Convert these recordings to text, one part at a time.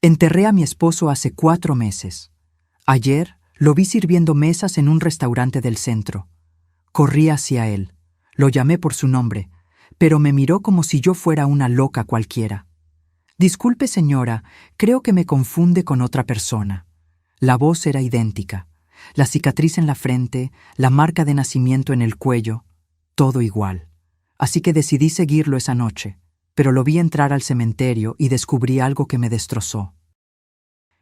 Enterré a mi esposo hace 4 meses. Ayer lo vi sirviendo mesas en un restaurante del centro. Corrí hacia él. Lo llamé por su nombre, pero me miró como si yo fuera una loca cualquiera. Disculpe, señora, creo que me confunde con otra persona. La voz era idéntica. La cicatriz en la frente, la marca de nacimiento en el cuello, todo igual. Así que decidí seguirlo esa noche, pero lo vi entrar al cementerio y descubrí algo que me destrozó.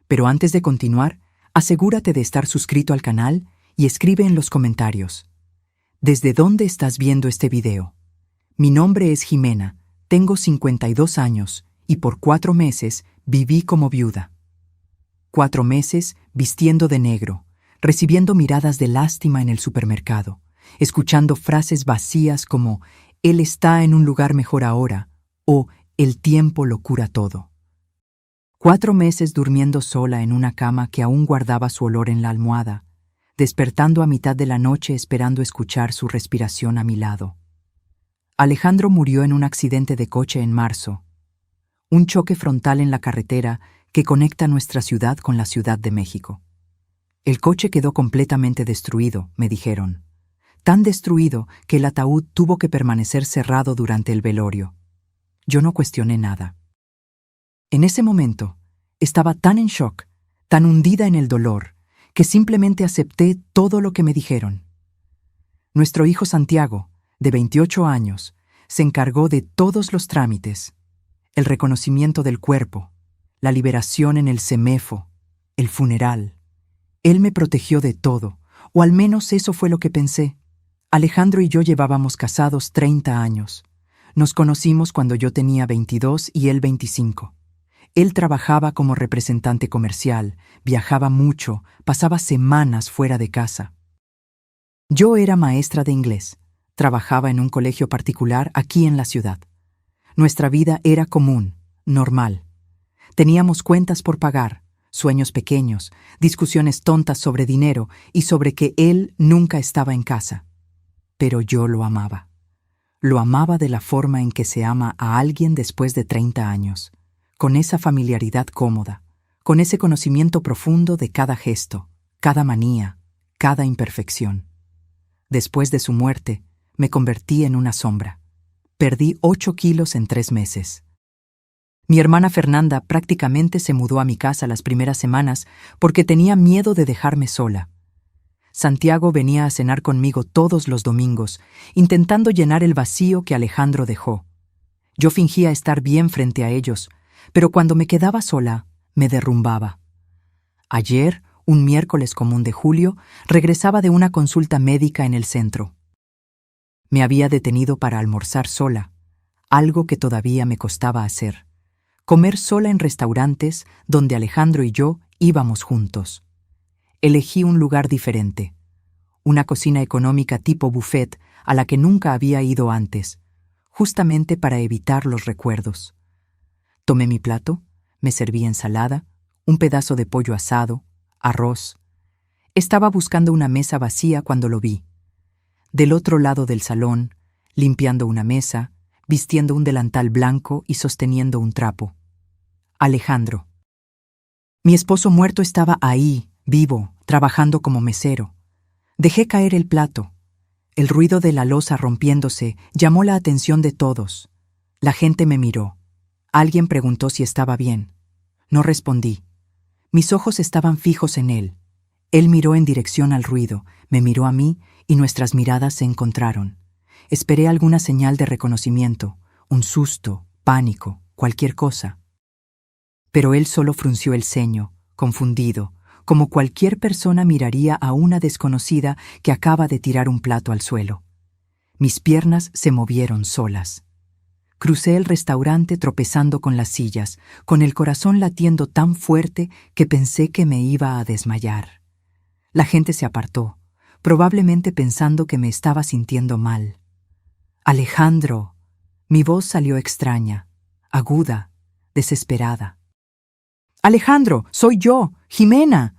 Pero antes de continuar, asegúrate de estar suscrito al canal y escribe en los comentarios: ¿desde dónde estás viendo este video? Mi nombre es Jimena, tengo 52 años y por 4 meses viví como viuda. 4 meses vistiendo de negro, recibiendo miradas de lástima en el supermercado, escuchando frases vacías como «él está en un lugar mejor ahora» o «el tiempo lo cura todo». 4 meses durmiendo sola en una cama que aún guardaba su olor en la almohada, despertando a mitad de la noche esperando escuchar su respiración a mi lado. Alejandro murió en un accidente de coche en marzo, un choque frontal en la carretera que conecta nuestra ciudad con la Ciudad de México. El coche quedó completamente destruido, me dijeron. Tan destruido que el ataúd tuvo que permanecer cerrado durante el velorio. Yo no cuestioné nada. En ese momento, estaba tan en shock, tan hundida en el dolor, que simplemente acepté todo lo que me dijeron. Nuestro hijo Santiago, de 28 años, se encargó de todos los trámites: el reconocimiento del cuerpo, la liberación en el CEMEFO, el funeral. Él me protegió de todo, o al menos eso fue lo que pensé. Alejandro y yo llevábamos casados 30 años. Nos conocimos cuando yo tenía 22 y él 25. Él trabajaba como representante comercial, viajaba mucho, pasaba semanas fuera de casa. Yo era maestra de inglés, trabajaba en un colegio particular aquí en la ciudad. Nuestra vida era común, normal. Teníamos cuentas por pagar, sueños pequeños, discusiones tontas sobre dinero y sobre que él nunca estaba en casa. Pero yo lo amaba. Lo amaba de la forma en que se ama a alguien después de 30 años. Con esa familiaridad cómoda, con ese conocimiento profundo de cada gesto, cada manía, cada imperfección. Después de su muerte, me convertí en una sombra. Perdí 8 kilos en 3 meses. Mi hermana Fernanda prácticamente se mudó a mi casa las primeras semanas porque tenía miedo de dejarme sola. Santiago venía a cenar conmigo todos los domingos, intentando llenar el vacío que Alejandro dejó. Yo fingía estar bien frente a ellos, pero cuando me quedaba sola, me derrumbaba. Ayer, un miércoles común de julio, regresaba de una consulta médica en el centro. Me había detenido para almorzar sola, algo que todavía me costaba hacer. Comer sola en restaurantes donde Alejandro y yo íbamos juntos. Elegí un lugar diferente, una cocina económica tipo buffet a la que nunca había ido antes, justamente para evitar los recuerdos. Tomé mi plato, me serví ensalada, un pedazo de pollo asado, arroz. Estaba buscando una mesa vacía cuando lo vi. Del otro lado del salón, limpiando una mesa, vistiendo un delantal blanco y sosteniendo un trapo. Alejandro. Mi esposo muerto estaba ahí, vivo, trabajando como mesero. Dejé caer el plato. El ruido de la loza rompiéndose llamó la atención de todos. La gente me miró. Alguien preguntó si estaba bien. No respondí. Mis ojos estaban fijos en él. Él miró en dirección al ruido, me miró a mí y nuestras miradas se encontraron. Esperé alguna señal de reconocimiento, un susto, pánico, cualquier cosa. Pero él solo frunció el ceño, confundido, como cualquier persona miraría a una desconocida que acaba de tirar un plato al suelo. Mis piernas se movieron solas. Crucé el restaurante tropezando con las sillas, con el corazón latiendo tan fuerte que pensé que me iba a desmayar. La gente se apartó, probablemente pensando que me estaba sintiendo mal. «Alejandro». Mi voz salió extraña, aguda, desesperada. «Alejandro, soy yo, Jimena».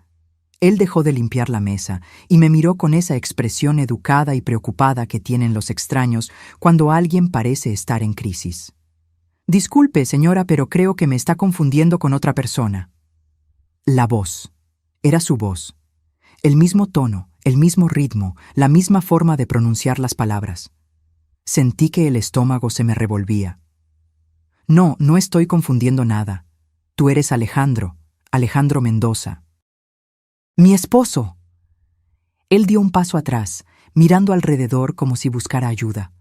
Él dejó de limpiar la mesa y me miró con esa expresión educada y preocupada que tienen los extraños cuando alguien parece estar en crisis. Disculpe, señora, pero creo que me está confundiendo con otra persona. La voz. Era su voz. El mismo tono, el mismo ritmo, la misma forma de pronunciar las palabras. Sentí que el estómago se me revolvía. No, no estoy confundiendo nada. Tú eres Alejandro, Alejandro Mendoza. ¡Mi esposo! Él dio un paso atrás, mirando alrededor como si buscara ayuda.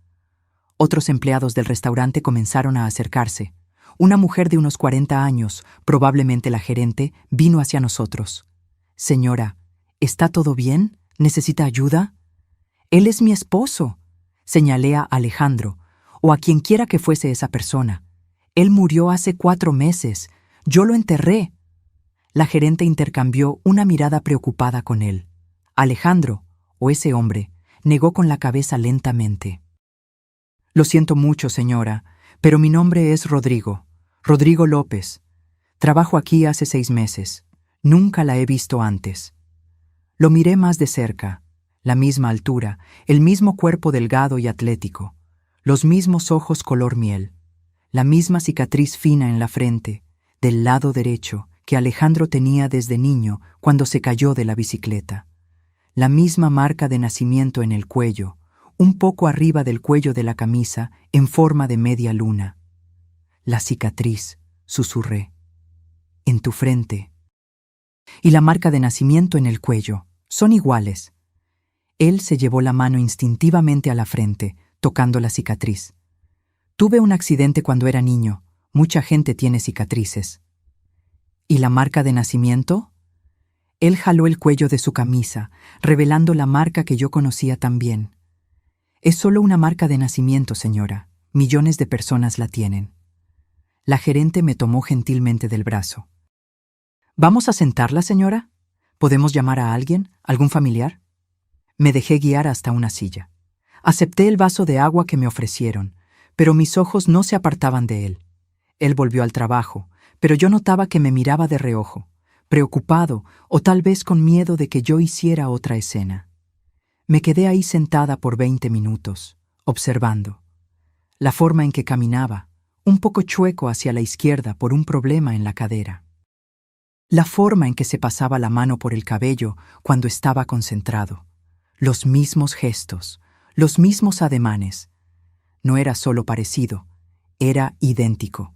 Otros empleados del restaurante comenzaron a acercarse. Una mujer de unos 40 años, probablemente la gerente, vino hacia nosotros. Señora, ¿está todo bien? ¿Necesita ayuda? Él es mi esposo. Señalé a Alejandro, o a quienquiera que fuese esa persona. Él murió hace 4 meses. Yo lo enterré. La gerente intercambió una mirada preocupada con él. Alejandro, o ese hombre, negó con la cabeza lentamente. Lo siento mucho, señora, pero mi nombre es Rodrigo. Rodrigo López. Trabajo aquí hace 6 meses. Nunca la he visto antes. Lo miré más de cerca. La misma altura, el mismo cuerpo delgado y atlético, los mismos ojos color miel, la misma cicatriz fina en la frente, del lado derecho, que Alejandro tenía desde niño cuando se cayó de la bicicleta. La misma marca de nacimiento en el cuello, un poco arriba del cuello de la camisa, en forma de media luna. La cicatriz, susurré. En tu frente. Y la marca de nacimiento en el cuello, son iguales. Él se llevó la mano instintivamente a la frente, tocando la cicatriz. Tuve un accidente cuando era niño. Mucha gente tiene cicatrices. ¿Y la marca de nacimiento? Él jaló el cuello de su camisa, revelando la marca que yo conocía tan bien. Es solo una marca de nacimiento, señora. Millones de personas la tienen. La gerente me tomó gentilmente del brazo. ¿Vamos a sentarla, señora? ¿Podemos llamar a alguien? ¿Algún familiar? Me dejé guiar hasta una silla. Acepté el vaso de agua que me ofrecieron, pero mis ojos no se apartaban de él. Él volvió al trabajo, pero yo notaba que me miraba de reojo, preocupado o tal vez con miedo de que yo hiciera otra escena. Me quedé ahí sentada por 20 minutos, observando. La forma en que caminaba, un poco chueco hacia la izquierda por un problema en la cadera. La forma en que se pasaba la mano por el cabello cuando estaba concentrado. Los mismos gestos, los mismos ademanes. No era solo parecido, era idéntico.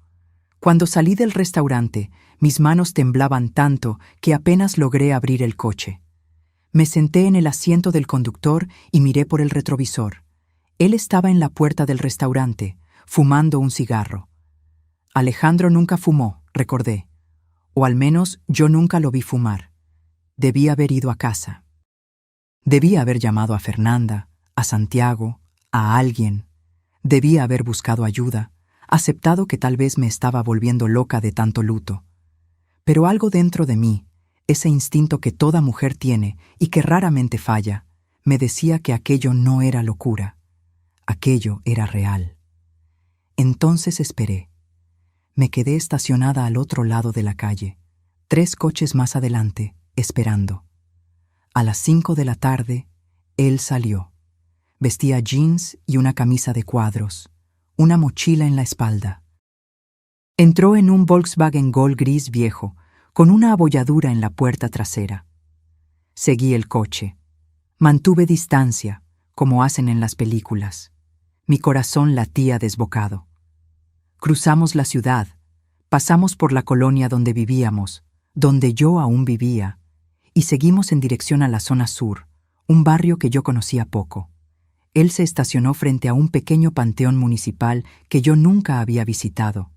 Cuando salí del restaurante, mis manos temblaban tanto que apenas logré abrir el coche. Me senté en el asiento del conductor y miré por el retrovisor. Él estaba en la puerta del restaurante, fumando un cigarro. Alejandro nunca fumó, recordé. O al menos yo nunca lo vi fumar. Debía haber ido a casa. Debía haber llamado a Fernanda, a Santiago, a alguien. Debía haber buscado ayuda, aceptado que tal vez me estaba volviendo loca de tanto luto. Pero algo dentro de mí, ese instinto que toda mujer tiene y que raramente falla, me decía que aquello no era locura. Aquello era real. Entonces esperé. Me quedé estacionada al otro lado de la calle, 3 coches más adelante, esperando. A las 5 de la tarde, él salió. Vestía jeans y una camisa de cuadros, una mochila en la espalda. Entró en un Volkswagen Gol gris viejo, con una abolladura en la puerta trasera. Seguí el coche. Mantuve distancia, como hacen en las películas. Mi corazón latía desbocado. Cruzamos la ciudad, pasamos por la colonia donde vivíamos, donde yo aún vivía, y seguimos en dirección a la zona sur, un barrio que yo conocía poco. Él se estacionó frente a un pequeño panteón municipal que yo nunca había visitado.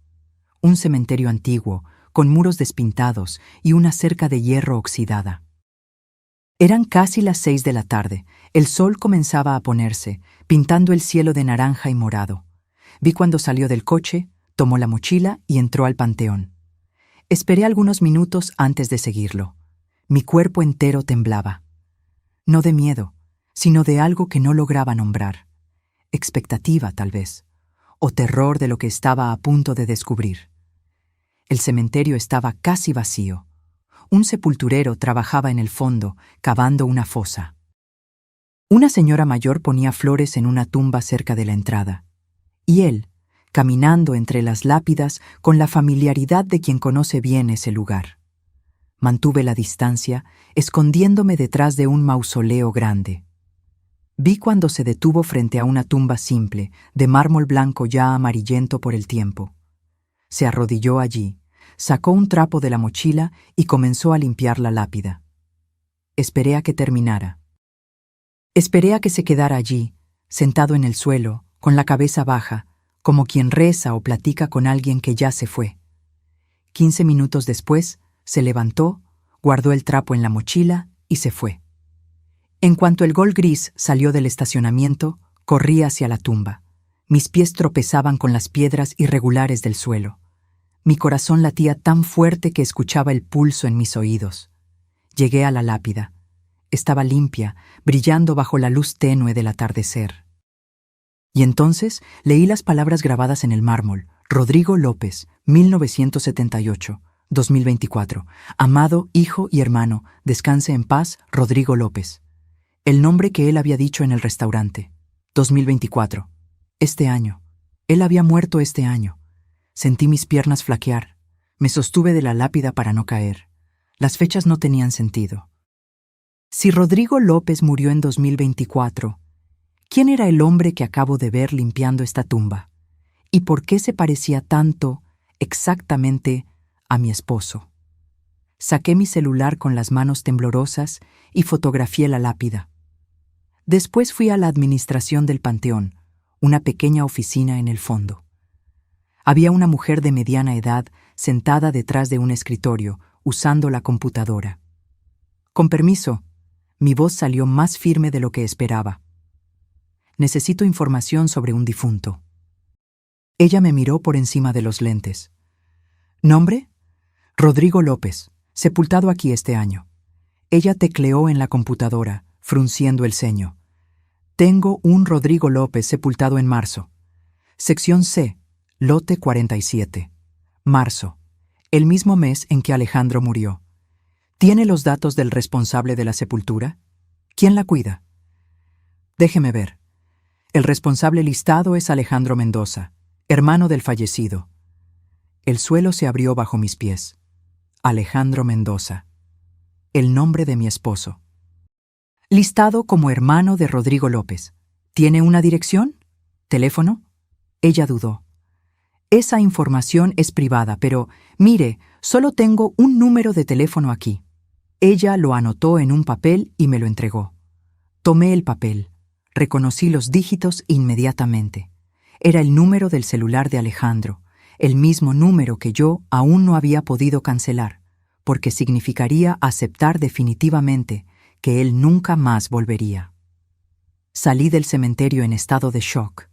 Un cementerio antiguo, con muros despintados y una cerca de hierro oxidada. Eran casi las 6 de la tarde. El sol comenzaba a ponerse, pintando el cielo de naranja y morado. Vi cuando salió del coche, tomó la mochila y entró al panteón. Esperé algunos minutos antes de seguirlo. Mi cuerpo entero temblaba. No de miedo, sino de algo que no lograba nombrar. Expectativa, tal vez, o terror de lo que estaba a punto de descubrir. El cementerio estaba casi vacío. Un sepulturero trabajaba en el fondo, cavando una fosa. Una señora mayor ponía flores en una tumba cerca de la entrada. Y él, caminando entre las lápidas con la familiaridad de quien conoce bien ese lugar. Mantuve la distancia, escondiéndome detrás de un mausoleo grande. Vi cuando se detuvo frente a una tumba simple, de mármol blanco ya amarillento por el tiempo. Se arrodilló allí, sacó un trapo de la mochila y comenzó a limpiar la lápida. Esperé a que terminara. Esperé a que se quedara allí, sentado en el suelo, con la cabeza baja, como quien reza o platica con alguien que ya se fue. 15 minutos después, se levantó, guardó el trapo en la mochila y se fue. En cuanto el Gol gris salió del estacionamiento, corrí hacia la tumba. Mis pies tropezaban con las piedras irregulares del suelo. Mi corazón latía tan fuerte que escuchaba el pulso en mis oídos. Llegué a la lápida. Estaba limpia, brillando bajo la luz tenue del atardecer. Y entonces leí las palabras grabadas en el mármol: Rodrigo López, 1978, 2024. Amado hijo y hermano, descanse en paz, Rodrigo López. El nombre que él había dicho en el restaurante. 2024. Este año. Él había muerto este año. Sentí mis piernas flaquear. Me sostuve de la lápida para no caer. Las fechas no tenían sentido. Si Rodrigo López murió en 2024, ¿quién era el hombre que acabo de ver limpiando esta tumba? ¿Y por qué se parecía tanto, exactamente, a mi esposo? Saqué mi celular con las manos temblorosas y fotografié la lápida. Después fui a la administración del panteón, una pequeña oficina en el fondo. Había una mujer de mediana edad sentada detrás de un escritorio, usando la computadora. Con permiso, mi voz salió más firme de lo que esperaba. Necesito información sobre un difunto. Ella me miró por encima de los lentes. ¿Nombre? Rodrigo López, sepultado aquí este año. Ella tecleó en la computadora, frunciendo el ceño. Tengo un Rodrigo López sepultado en marzo. Sección C, lote 47. Marzo, el mismo mes en que Alejandro murió. ¿Tiene los datos del responsable de la sepultura? ¿Quién la cuida? Déjeme ver. El responsable listado es Alejandro Mendoza, hermano del fallecido. El suelo se abrió bajo mis pies. Alejandro Mendoza. El nombre de mi esposo. Listado como hermano de Rodrigo López. ¿Tiene una dirección? ¿Teléfono? Ella dudó. Esa información es privada, pero, mire, solo tengo un número de teléfono aquí. Ella lo anotó en un papel y me lo entregó. Tomé el papel. Reconocí los dígitos inmediatamente. Era el número del celular de Alejandro, el mismo número que yo aún no había podido cancelar, porque significaría aceptar definitivamente que él nunca más volvería. Salí del cementerio en estado de shock.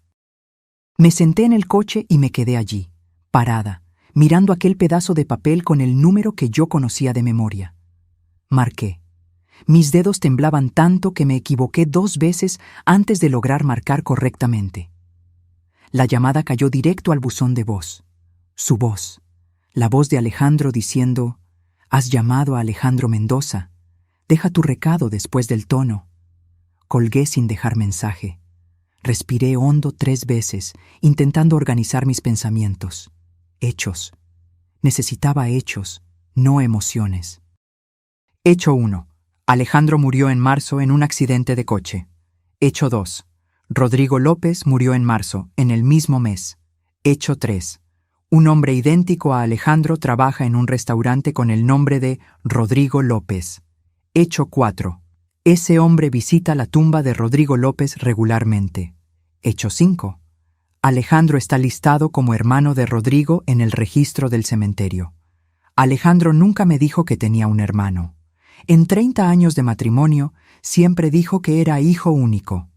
Me senté en el coche y me quedé allí, parada, mirando aquel pedazo de papel con el número que yo conocía de memoria. Marqué. Mis dedos temblaban tanto que me equivoqué 2 veces antes de lograr marcar correctamente. La llamada cayó directo al buzón de voz. Su voz. La voz de Alejandro diciendo: «Has llamado a Alejandro Mendoza. Deja tu recado después del tono». Colgué sin dejar mensaje. Respiré hondo 3 veces, intentando organizar mis pensamientos. Hechos. Necesitaba hechos, no emociones. Hecho 1. Alejandro murió en marzo en un accidente de coche. Hecho 2. Rodrigo López murió en marzo, en el mismo mes. Hecho 3. Un hombre idéntico a Alejandro trabaja en un restaurante con el nombre de Rodrigo López. Hecho 4. Ese hombre visita la tumba de Rodrigo López regularmente. Hecho 5. Alejandro está listado como hermano de Rodrigo en el registro del cementerio. Alejandro nunca me dijo que tenía un hermano. En 30 años de matrimonio, siempre dijo que era hijo único.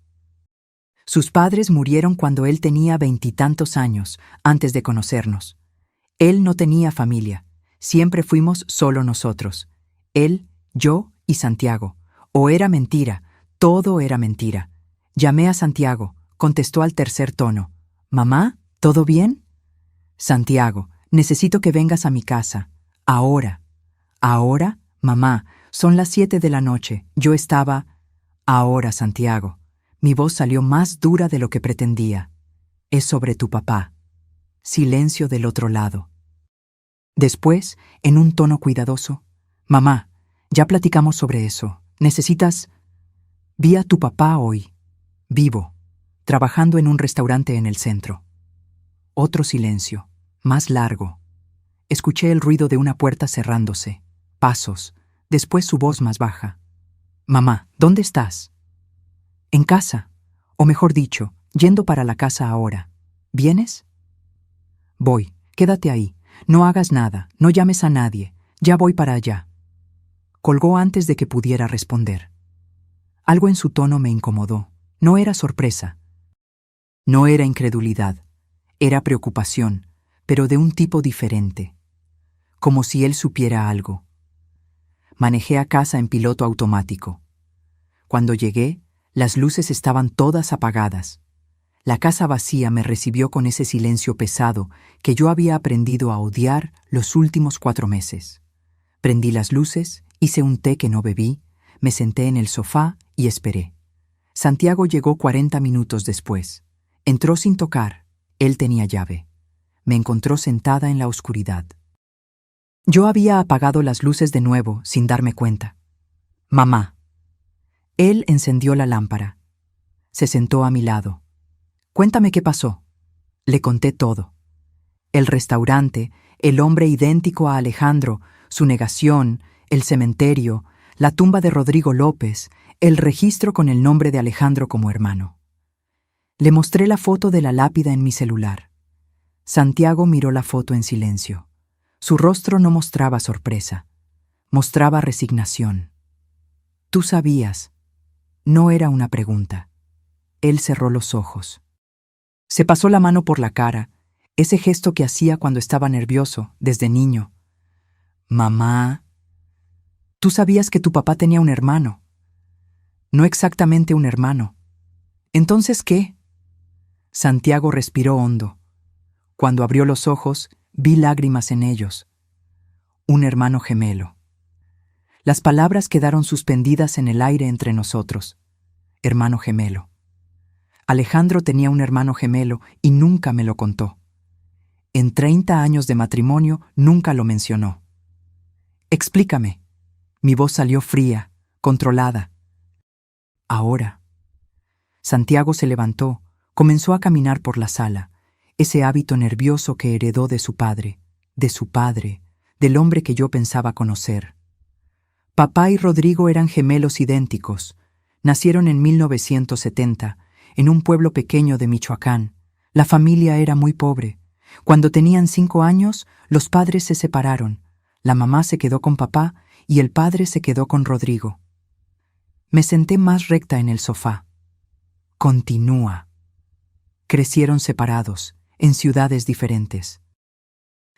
Sus padres murieron cuando él tenía 20 y tantos años, antes de conocernos. Él no tenía familia. Siempre fuimos solo nosotros. Él, yo y Santiago. O era mentira, todo era mentira. Llamé a Santiago, contestó al tercer tono. «Mamá, ¿todo bien?» «Santiago, necesito que vengas a mi casa. Ahora». «¿Ahora? Mamá, son las 7 de la noche. Yo estaba...» «Ahora, Santiago». Mi voz salió más dura de lo que pretendía. «Es sobre tu papá». Silencio del otro lado. Después, en un tono cuidadoso, «Mamá, ya platicamos sobre eso. Necesitas...» «Vi a tu papá hoy, vivo, trabajando en un restaurante en el centro». Otro silencio, más largo. Escuché el ruido de una puerta cerrándose, pasos, después su voz más baja. «Mamá, ¿dónde estás?» «En casa, o mejor dicho, yendo para la casa ahora. ¿Vienes?» «Voy, quédate ahí. No hagas nada, no llames a nadie. Ya voy para allá». Colgó antes de que pudiera responder. Algo en su tono me incomodó. No era sorpresa. No era incredulidad. Era preocupación, pero de un tipo diferente. Como si él supiera algo. Manejé a casa en piloto automático. Cuando llegué, las luces estaban todas apagadas. La casa vacía me recibió con ese silencio pesado que yo había aprendido a odiar los últimos 4 meses. Prendí las luces, hice un té que no bebí, me senté en el sofá y esperé. Santiago llegó 40 minutos después. Entró sin tocar. Él tenía llave. Me encontró sentada en la oscuridad. Yo había apagado las luces de nuevo sin darme cuenta. «Mamá». Él encendió la lámpara. Se sentó a mi lado. «Cuéntame qué pasó». Le conté todo. El restaurante, el hombre idéntico a Alejandro, su negación, el cementerio, la tumba de Rodrigo López, el registro con el nombre de Alejandro como hermano. Le mostré la foto de la lápida en mi celular. Santiago miró la foto en silencio. Su rostro no mostraba sorpresa, mostraba resignación. «Tú sabías». No era una pregunta. Él cerró los ojos. Se pasó la mano por la cara, ese gesto que hacía cuando estaba nervioso, desde niño. «Mamá, tú sabías que tu papá tenía un hermano». «No exactamente un hermano». «¿Entonces qué?» Santiago respiró hondo. Cuando abrió los ojos, vi lágrimas en ellos. «Un hermano gemelo». Las palabras quedaron suspendidas en el aire entre nosotros. Hermano gemelo. Alejandro tenía un hermano gemelo y nunca me lo contó. En 30 años de matrimonio nunca lo mencionó. «Explícame». Mi voz salió fría, controlada. «Ahora». Santiago se levantó, comenzó a caminar por la sala, ese hábito nervioso que heredó de su padre, del hombre que yo pensaba conocer. Papá y Rodrigo eran gemelos idénticos. Nacieron en 1970, en un pueblo pequeño de Michoacán. La familia era muy pobre. Cuando tenían 5 años, los padres se separaron. La mamá se quedó con papá y el padre se quedó con Rodrigo. Me senté más recta en el sofá. Continúa. Crecieron separados, en ciudades diferentes.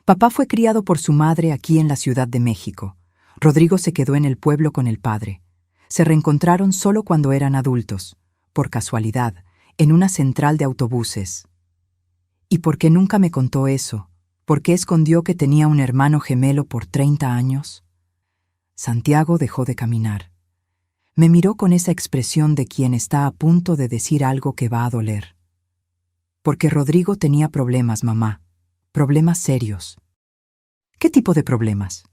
Papá fue criado por su madre aquí en la Ciudad de México. Rodrigo se quedó en el pueblo con el padre. Se reencontraron solo cuando eran adultos, por casualidad, en una central de autobuses. ¿Y por qué nunca me contó eso? ¿Por qué escondió que tenía un hermano gemelo por 30 años? Santiago dejó de caminar. Me miró con esa expresión de quien está a punto de decir algo que va a doler. Porque Rodrigo tenía problemas, mamá. Problemas serios. ¿Qué tipo de problemas?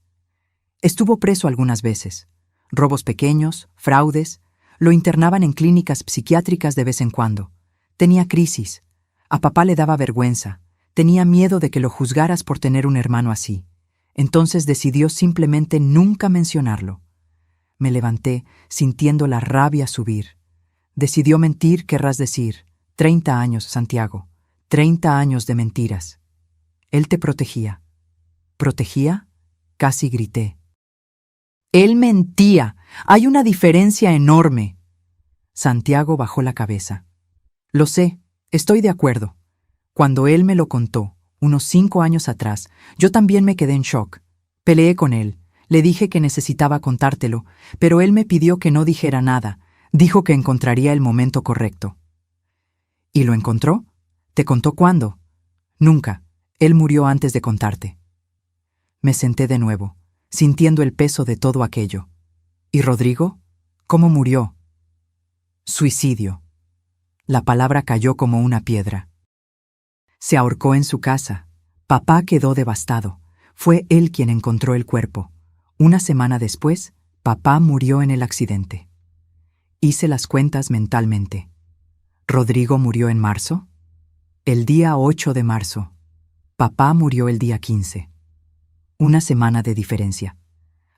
Estuvo preso algunas veces. Robos pequeños, fraudes. Lo internaban en clínicas psiquiátricas de vez en cuando. Tenía crisis. A papá le daba vergüenza. Tenía miedo de que lo juzgaras por tener un hermano así. Entonces decidió simplemente nunca mencionarlo. Me levanté, sintiendo la rabia subir. Decidió mentir, querrás decir. 30 años, Santiago. 30 años de mentiras. Él te protegía. ¿Protegía? Casi grité. Él mentía. Hay una diferencia enorme. Santiago bajó la cabeza. Lo sé, estoy de acuerdo. Cuando él me lo contó, unos 5 años atrás, yo también me quedé en shock. Peleé con él. Le dije que necesitaba contártelo, pero él me pidió que no dijera nada. Dijo que encontraría el momento correcto. ¿Y lo encontró? ¿Te contó cuándo? Nunca. Él murió antes de contarte. Me senté de nuevo, sintiendo el peso de todo aquello. ¿Y Rodrigo? ¿Cómo murió? Suicidio. La palabra cayó como una piedra. Se ahorcó en su casa. Papá quedó devastado. Fue él quien encontró el cuerpo. Una semana después, papá murió en el accidente. Hice las cuentas mentalmente. ¿Rodrigo murió en marzo? El día 8 de marzo. Papá murió el día 15. Una semana de diferencia.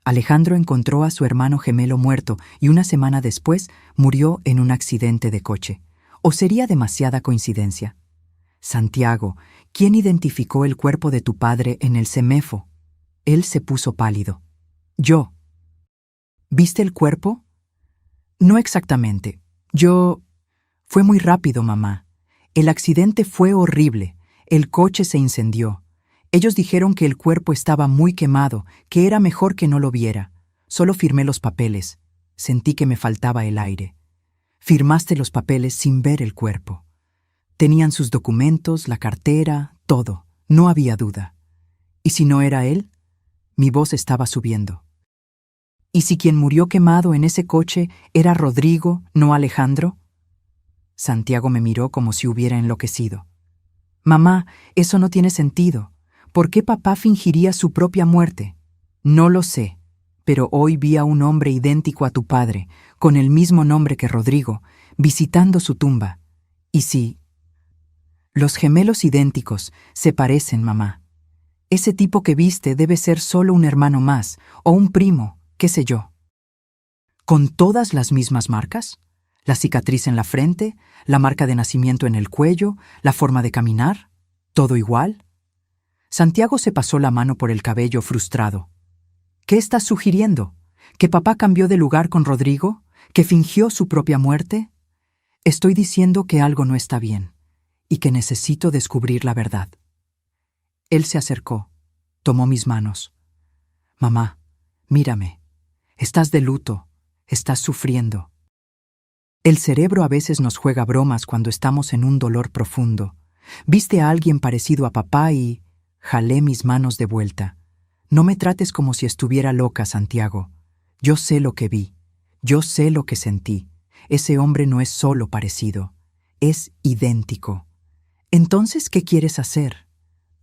Alejandro encontró a su hermano gemelo muerto y una semana después murió en un accidente de coche. ¿O sería demasiada coincidencia? Santiago, ¿quién identificó el cuerpo de tu padre en el CEMEFO? Él se puso pálido. Yo. ¿Viste el cuerpo? No exactamente. Fue muy rápido, mamá. El accidente fue horrible. El coche se incendió. Ellos dijeron que el cuerpo estaba muy quemado, que era mejor que no lo viera. Solo firmé los papeles. Sentí que me faltaba el aire. Firmaste los papeles sin ver el cuerpo. Tenían sus documentos, la cartera, todo. No había duda. ¿Y si no era él? Mi voz estaba subiendo. ¿Y si quien murió quemado en ese coche era Rodrigo, no Alejandro? Santiago me miró como si hubiera enloquecido. Mamá, eso no tiene sentido. ¿Por qué papá fingiría su propia muerte? No lo sé, pero hoy vi a un hombre idéntico a tu padre, con el mismo nombre que Rodrigo, visitando su tumba. ¿Y si? Los gemelos idénticos se parecen, mamá. Ese tipo que viste debe ser solo un hermano más, o un primo, qué sé yo. ¿Con todas las mismas marcas? ¿La cicatriz en la frente, la marca de nacimiento en el cuello, la forma de caminar? ¿Todo igual? Santiago se pasó la mano por el cabello frustrado. ¿Qué estás sugiriendo? ¿Que papá cambió de lugar con Rodrigo? ¿Que fingió su propia muerte? Estoy diciendo que algo no está bien y que necesito descubrir la verdad. Él se acercó, tomó mis manos. Mamá, mírame. Estás de luto, estás sufriendo. El cerebro a veces nos juega bromas cuando estamos en un dolor profundo. Viste a alguien parecido a papá y jalé mis manos de vuelta. No me trates como si estuviera loca, Santiago. Yo sé lo que vi, yo sé lo que sentí. Ese hombre no es solo parecido, es idéntico. Entonces, ¿qué quieres hacer?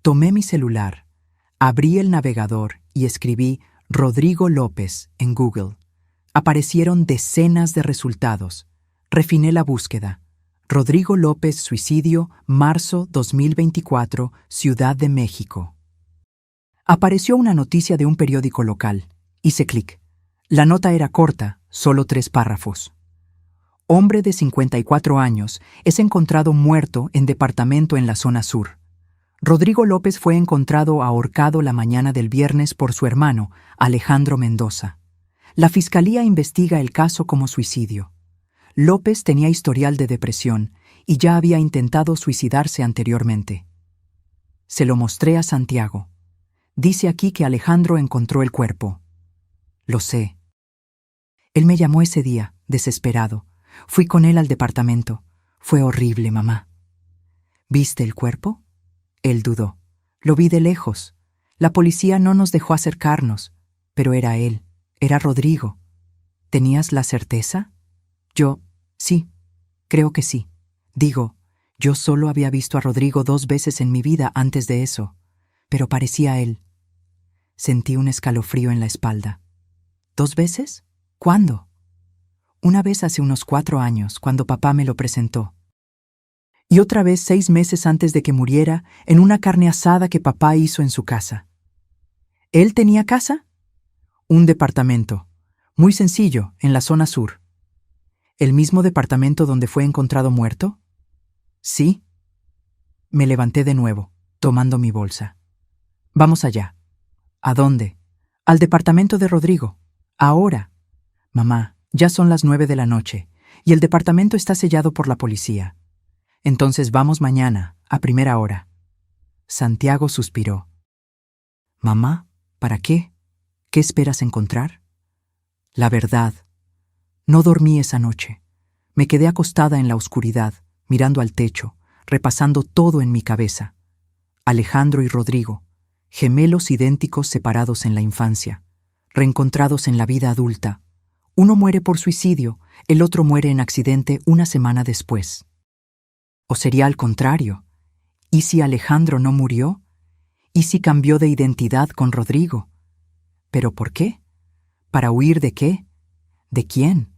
Tomé mi celular, abrí el navegador y escribí Rodrigo López en Google. Aparecieron decenas de resultados. Refiné la búsqueda. Rodrigo López, suicidio, marzo 2024, Ciudad de México. Apareció una noticia de un periódico local. Hice clic. La nota era corta, solo 3 párrafos. Hombre de 54 años es encontrado muerto en departamento en la zona sur. Rodrigo López fue encontrado ahorcado la mañana del viernes por su hermano, Alejandro Mendoza. La fiscalía investiga el caso como suicidio. López tenía historial de depresión y ya había intentado suicidarse anteriormente. Se lo mostré a Santiago. Dice aquí que Alejandro encontró el cuerpo. Lo sé. Él me llamó ese día, desesperado. Fui con él al departamento. Fue horrible, mamá. ¿Viste el cuerpo? Él dudó. Lo vi de lejos. La policía no nos dejó acercarnos, pero era él, era Rodrigo. ¿Tenías la certeza? Sí, creo que sí. Digo, yo solo había visto a Rodrigo 2 veces en mi vida antes de eso, pero parecía él. Sentí un escalofrío en la espalda. ¿2 veces? ¿Cuándo? Una vez hace unos 4 años, cuando papá me lo presentó. Y otra vez 6 meses antes de que muriera, en una carne asada que papá hizo en su casa. ¿Él tenía casa? Un departamento, muy sencillo, en la zona sur. ¿El mismo departamento donde fue encontrado muerto? Sí. Me levanté de nuevo, tomando mi bolsa. Vamos allá. ¿A dónde? Al departamento de Rodrigo. Ahora. Mamá, ya son las 9 de la noche, y el departamento está sellado por la policía. Entonces vamos mañana, a primera hora. Santiago suspiró. Mamá, ¿para qué? ¿Qué esperas encontrar? La verdad. No dormí esa noche. Me quedé acostada en la oscuridad, mirando al techo, repasando todo en mi cabeza. Alejandro y Rodrigo, gemelos idénticos separados en la infancia, reencontrados en la vida adulta. Uno muere por suicidio, el otro muere en accidente una semana después. ¿O sería al contrario? ¿Y si Alejandro no murió? ¿Y si cambió de identidad con Rodrigo? ¿Pero por qué? ¿Para huir de qué? ¿De quién?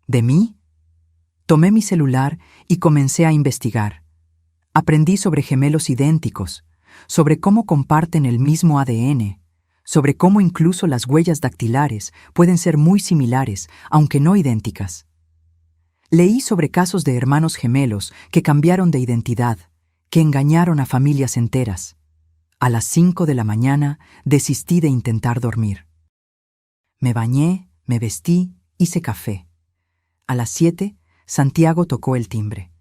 ¿De mí? Tomé mi celular y comencé a investigar. Aprendí sobre gemelos idénticos, sobre cómo comparten el mismo ADN, sobre cómo incluso las huellas dactilares pueden ser muy similares, aunque no idénticas. Leí sobre casos de hermanos gemelos que cambiaron de identidad, que engañaron a familias enteras. A las 5 de la mañana desistí de intentar dormir. Me bañé, me vestí, hice café. A las 7, Santiago tocó el timbre.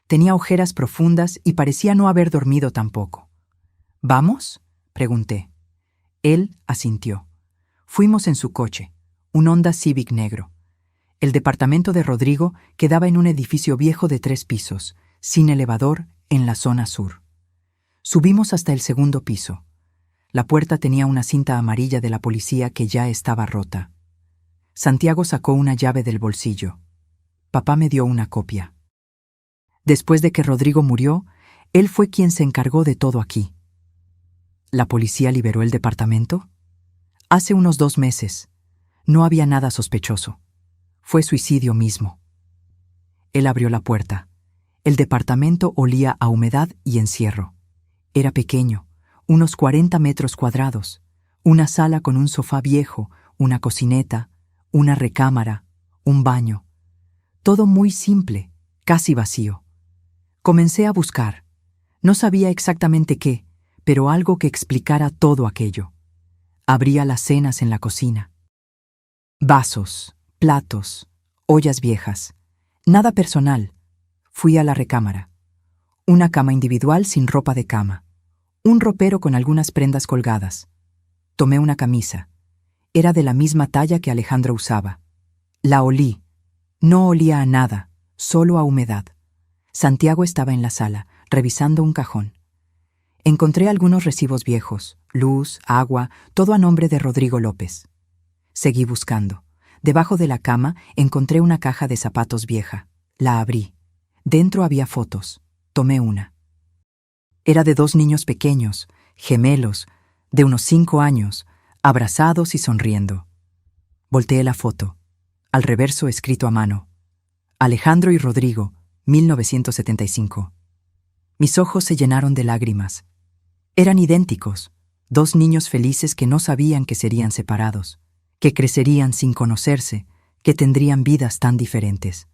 Tenía ojeras profundas y parecía no haber dormido tampoco. ¿Vamos?, pregunté. Él asintió. Fuimos en su coche, un Honda Civic negro. El departamento de Rodrigo quedaba en un edificio viejo de 3 pisos, sin elevador, en la zona sur. Subimos hasta el segundo piso. La puerta tenía una cinta amarilla de la policía que ya estaba rota. Santiago sacó una llave del bolsillo. Papá me dio una copia. Después de que Rodrigo murió, él fue quien se encargó de todo aquí. ¿La policía liberó el departamento? Hace unos 2 meses. No había nada sospechoso. Fue suicidio mismo. Él abrió la puerta. El departamento olía a humedad y encierro. Era pequeño, unos 40 metros cuadrados, una sala con un sofá viejo, una cocineta, una recámara, un baño. Todo muy simple, casi vacío. Comencé a buscar. No sabía exactamente qué, pero algo que explicara todo aquello. Abría las cenas en la cocina. Vasos, platos, ollas viejas. Nada personal. Fui a la recámara. Una cama individual sin ropa de cama. Un ropero con algunas prendas colgadas. Tomé una camisa. Era de la misma talla que Alejandro usaba. La olí. No olía a nada, solo a humedad. Santiago estaba en la sala, revisando un cajón. Encontré algunos recibos viejos, luz, agua, todo a nombre de Rodrigo López. Seguí buscando. Debajo de la cama encontré una caja de zapatos vieja. La abrí. Dentro había fotos. Tomé una. Era de 2 niños pequeños, gemelos, de unos 5 años, abrazados y sonriendo. Volteé la foto. Al reverso escrito a mano. Alejandro y Rodrigo, 1975. Mis ojos se llenaron de lágrimas. Eran idénticos, 2 niños felices que no sabían que serían separados, que crecerían sin conocerse, que tendrían vidas tan diferentes.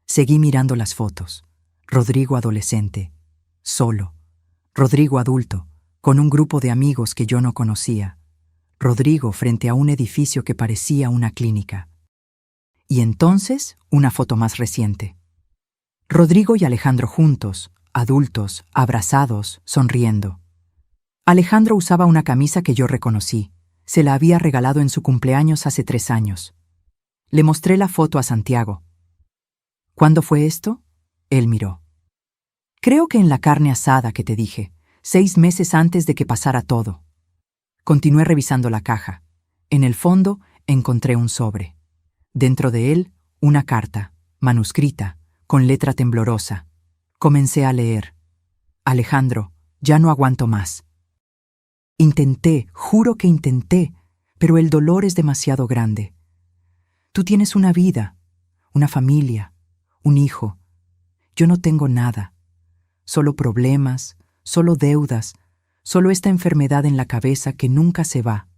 Seguí mirando las fotos. Rodrigo adolescente, solo. Rodrigo adulto, con un grupo de amigos que yo no conocía. Rodrigo frente a un edificio que parecía una clínica. Y entonces, una foto más reciente. Rodrigo y Alejandro juntos, adultos, abrazados, sonriendo. Alejandro usaba una camisa que yo reconocí. Se la había regalado en su cumpleaños hace 3 años. Le mostré la foto a Santiago. ¿Cuándo fue esto? Él miró. Creo que en la carne asada que te dije, 6 meses antes de que pasara todo. Continué revisando la caja. En el fondo encontré un sobre. Dentro de él, una carta, manuscrita, con letra temblorosa. Comencé a leer. Alejandro, ya no aguanto más. Intenté, juro que intenté, pero el dolor es demasiado grande. Tú tienes una vida, una familia, un hijo. Yo no tengo nada. Solo problemas, solo deudas, solo esta enfermedad en la cabeza que nunca se va.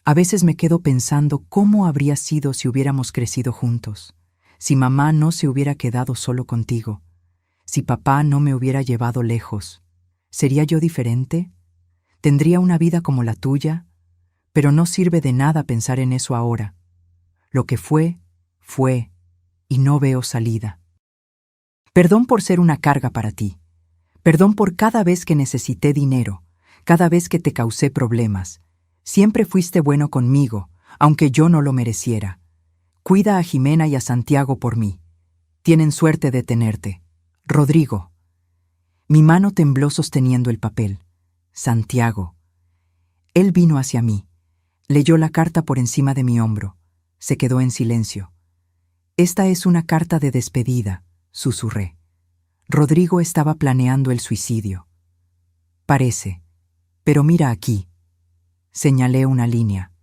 A veces me quedo pensando cómo habría sido si hubiéramos crecido juntos, si mamá no se hubiera quedado solo contigo, si papá no me hubiera llevado lejos. ¿Sería yo diferente? ¿Tendría una vida como la tuya? Pero no sirve de nada pensar en eso ahora. Lo que fue, fue, y no veo salida. Perdón por ser una carga para ti. Perdón por cada vez que necesité dinero, cada vez que te causé problemas. Siempre fuiste bueno conmigo, aunque yo no lo mereciera. Cuida a Jimena y a Santiago por mí. Tienen suerte de tenerte. Rodrigo. Mi mano tembló sosteniendo el papel. Santiago. Él vino hacia mí. Leyó la carta por encima de mi hombro. Se quedó en silencio. Esta es una carta de despedida, susurré. Rodrigo estaba planeando el suicidio. Parece. Pero mira aquí. Señalé una línea.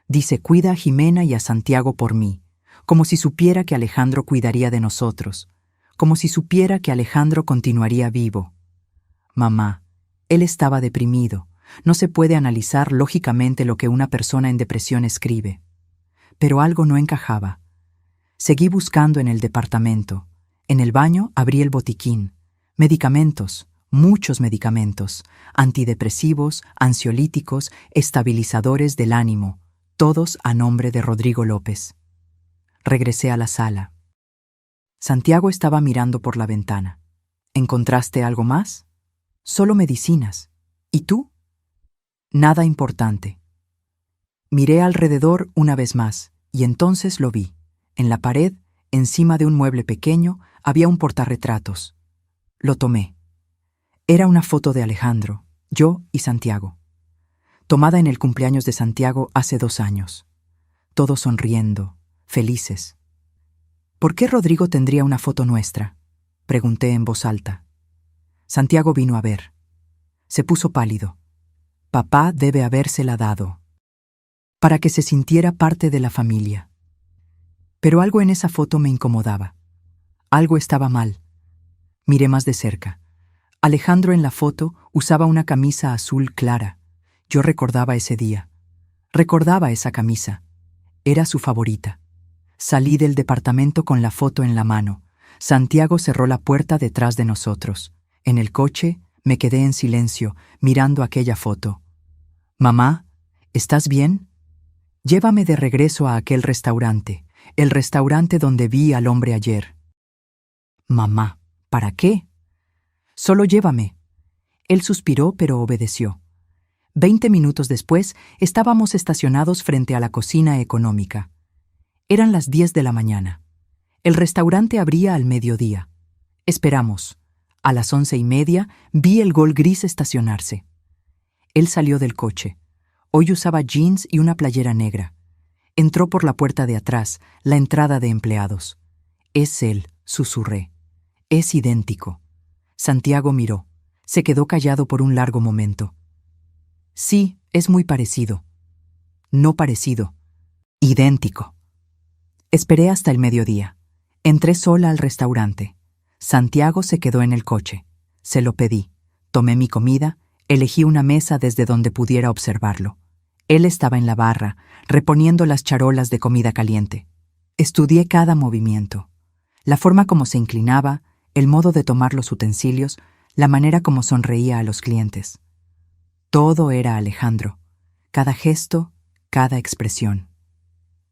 Dice: cuida a Jimena y a Santiago por mí, como si supiera que Alejandro cuidaría de nosotros, como si supiera que Alejandro continuaría vivo. Mamá, él estaba deprimido. No se puede analizar lógicamente lo que una persona en depresión escribe. Pero algo no encajaba. Seguí buscando en el departamento. En el baño abrí el botiquín. Medicamentos, muchos medicamentos, antidepresivos, ansiolíticos, estabilizadores del ánimo, todos a nombre de Rodrigo López. Regresé a la sala. Santiago estaba mirando por la ventana. ¿Encontraste algo más? Solo medicinas. ¿Y tú? Nada importante. Miré alrededor una vez más, y entonces lo vi. En la pared, encima de un mueble pequeño, había un portarretratos. Lo tomé. Era una foto de Alejandro, yo y Santiago. Tomada en el cumpleaños de Santiago hace 2 años. Todos sonriendo, felices. ¿Por qué Rodrigo tendría una foto nuestra?, pregunté en voz alta. Santiago vino a ver. Se puso pálido. Papá debe habérsela dado. Para que se sintiera parte de la familia. Pero algo en esa foto me incomodaba. Algo estaba mal. Miré más de cerca. Alejandro en la foto usaba una camisa azul clara. Yo recordaba ese día. Recordaba esa camisa. Era su favorita. Salí del departamento con la foto en la mano. Santiago cerró la puerta detrás de nosotros. En el coche me quedé en silencio, mirando aquella foto. Mamá, ¿estás bien? Llévame de regreso a aquel restaurante, el restaurante donde vi al hombre ayer. Mamá, ¿para qué? Solo llévame. Él suspiró, pero obedeció. 20 minutos después, estábamos estacionados frente a la cocina económica. Eran las 10 de la mañana. El restaurante abría al mediodía. Esperamos. A las 11:30 vi el Gol gris estacionarse. Él salió del coche. Hoy usaba jeans y una playera negra. Entró por la puerta de atrás, la entrada de empleados. Es él, susurré. Es idéntico. Santiago miró. Se quedó callado por un largo momento. Sí, es muy parecido. No parecido. Idéntico. Esperé hasta el mediodía. Entré sola al restaurante. Santiago se quedó en el coche. Se lo pedí. Tomé mi comida, elegí una mesa desde donde pudiera observarlo. Él estaba en la barra, reponiendo las charolas de comida caliente. Estudié cada movimiento. La forma como se inclinaba, el modo de tomar los utensilios, la manera como sonreía a los clientes. Todo era Alejandro. Cada gesto, cada expresión.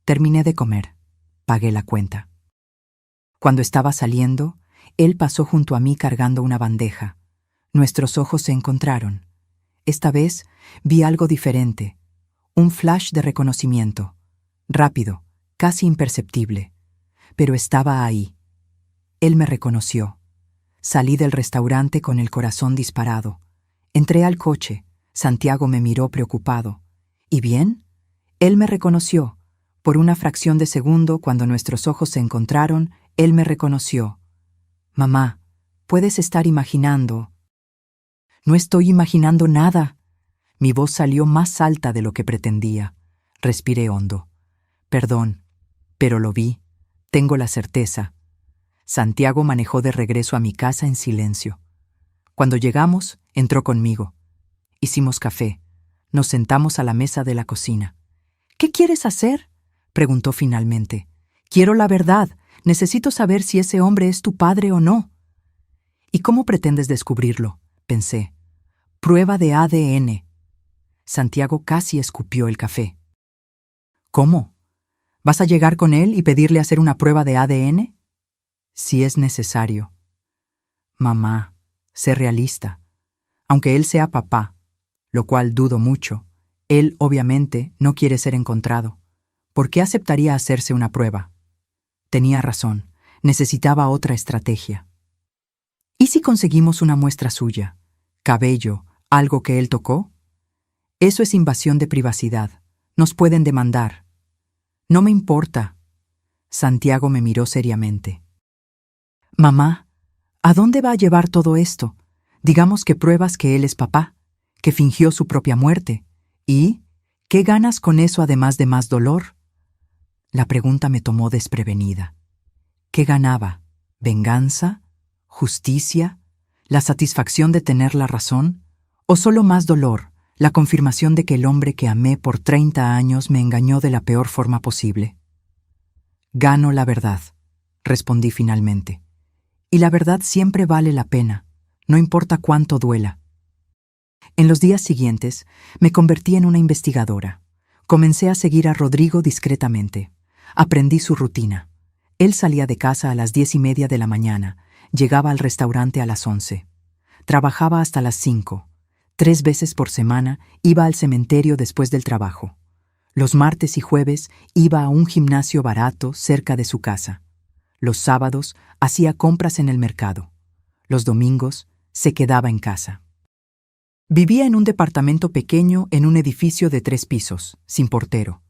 Terminé de comer. Pagué la cuenta. Cuando estaba saliendo, él pasó junto a mí cargando una bandeja. Nuestros ojos se encontraron. Esta vez vi algo diferente. Un flash de reconocimiento. Rápido, casi imperceptible. Pero estaba ahí. Él me reconoció. Salí del restaurante con el corazón disparado. Entré al coche. Santiago me miró preocupado. ¿Y bien? Él me reconoció. Por una fracción de segundo, cuando nuestros ojos se encontraron, él me reconoció. Mamá, puedes estar imaginando. No estoy imaginando nada. Mi voz salió más alta de lo que pretendía. Respiré hondo. Perdón, pero lo vi. Tengo la certeza. Santiago manejó de regreso a mi casa en silencio. Cuando llegamos, entró conmigo. Hicimos café. Nos sentamos a la mesa de la cocina. ¿Qué quieres hacer?, preguntó finalmente. Quiero la verdad. Necesito saber si ese hombre es tu padre o no. ¿Y cómo pretendes descubrirlo?, pensé. Prueba de ADN. Santiago casi escupió el café. ¿Cómo? ¿Vas a llegar con él y pedirle hacer una prueba de ADN? Si es necesario. Mamá, sé realista. Aunque él sea papá, lo cual dudo mucho, él obviamente no quiere ser encontrado. ¿Por qué aceptaría hacerse una prueba? Tenía razón, necesitaba otra estrategia. ¿Y si conseguimos una muestra suya? ¿Cabello, algo que él tocó? Eso es invasión de privacidad. Nos pueden demandar. No me importa. Santiago me miró seriamente. Mamá, ¿a dónde va a llevar todo esto? Digamos que pruebas que él es papá, que fingió su propia muerte. ¿Y qué ganas con eso además de más dolor? La pregunta me tomó desprevenida. ¿Qué ganaba? ¿Venganza? ¿Justicia? ¿La satisfacción de tener la razón? ¿O solo más dolor, la confirmación de que el hombre que amé por 30 años me engañó de la peor forma posible? Gano la verdad, respondí finalmente. Y la verdad siempre vale la pena, no importa cuánto duela. En los días siguientes, me convertí en una investigadora. Comencé a seguir a Rodrigo discretamente. Aprendí su rutina. Él salía de casa a las 10:30 de la mañana, llegaba al restaurante a las 11. Trabajaba hasta las 5. 3 veces por semana iba al cementerio después del trabajo. Los martes y jueves iba a un gimnasio barato cerca de su casa. Los sábados hacía compras en el mercado. Los domingos se quedaba en casa. Vivía en un departamento pequeño en un edificio de 3 pisos, sin portero.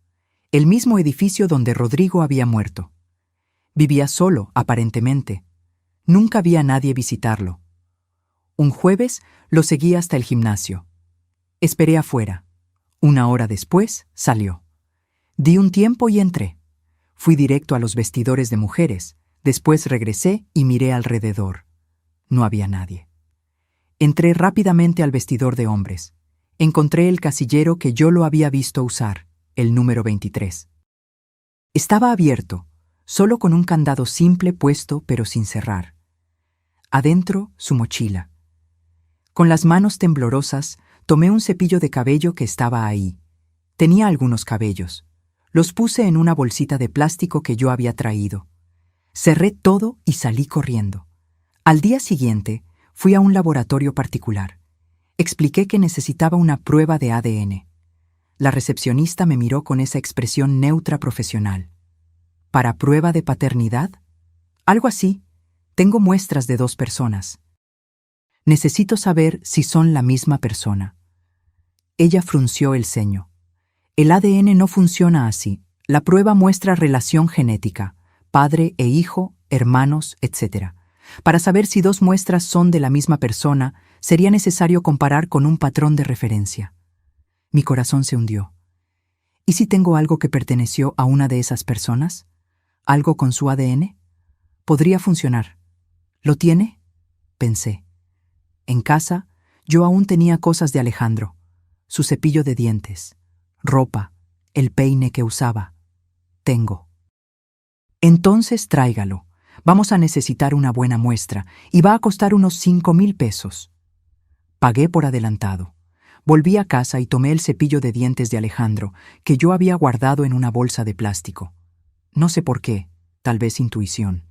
El mismo edificio donde Rodrigo había muerto. Vivía solo, aparentemente. Nunca vi a nadie visitarlo. Un jueves lo seguí hasta el gimnasio. Esperé afuera. 1 hora después, salió. Di un tiempo y entré. Fui directo a los vestidores de mujeres. Después regresé y miré alrededor. No había nadie. Entré rápidamente al vestidor de hombres. Encontré el casillero que yo lo había visto usar, el número 23. Estaba abierto, solo con un candado simple puesto pero sin cerrar. Adentro, su mochila. Con las manos temblorosas, tomé un cepillo de cabello que estaba ahí. Tenía algunos cabellos. Los puse en una bolsita de plástico que yo había traído. Cerré todo y salí corriendo. Al día siguiente, fui a un laboratorio particular. Expliqué que necesitaba una prueba de ADN. La recepcionista me miró con esa expresión neutra profesional. ¿Para prueba de paternidad? Algo así. Tengo muestras de 2 personas. Necesito saber si son la misma persona. Ella frunció el ceño. El ADN no funciona así. La prueba muestra relación genética, padre e hijo, hermanos, etc. Para saber si 2 muestras son de la misma persona, sería necesario comparar con un patrón de referencia. Mi corazón se hundió. ¿Y si tengo algo que perteneció a una de esas personas? ¿Algo con su ADN? Podría funcionar. ¿Lo tiene? Pensé. En casa, yo aún tenía cosas de Alejandro. Su cepillo de dientes, ropa, el peine que usaba. Tengo. Entonces tráigalo. Vamos a necesitar una buena muestra y va a costar unos 5,000 pesos. Pagué por adelantado. Volví a casa y tomé el cepillo de dientes de Alejandro, que yo había guardado en una bolsa de plástico. No sé por qué, tal vez intuición.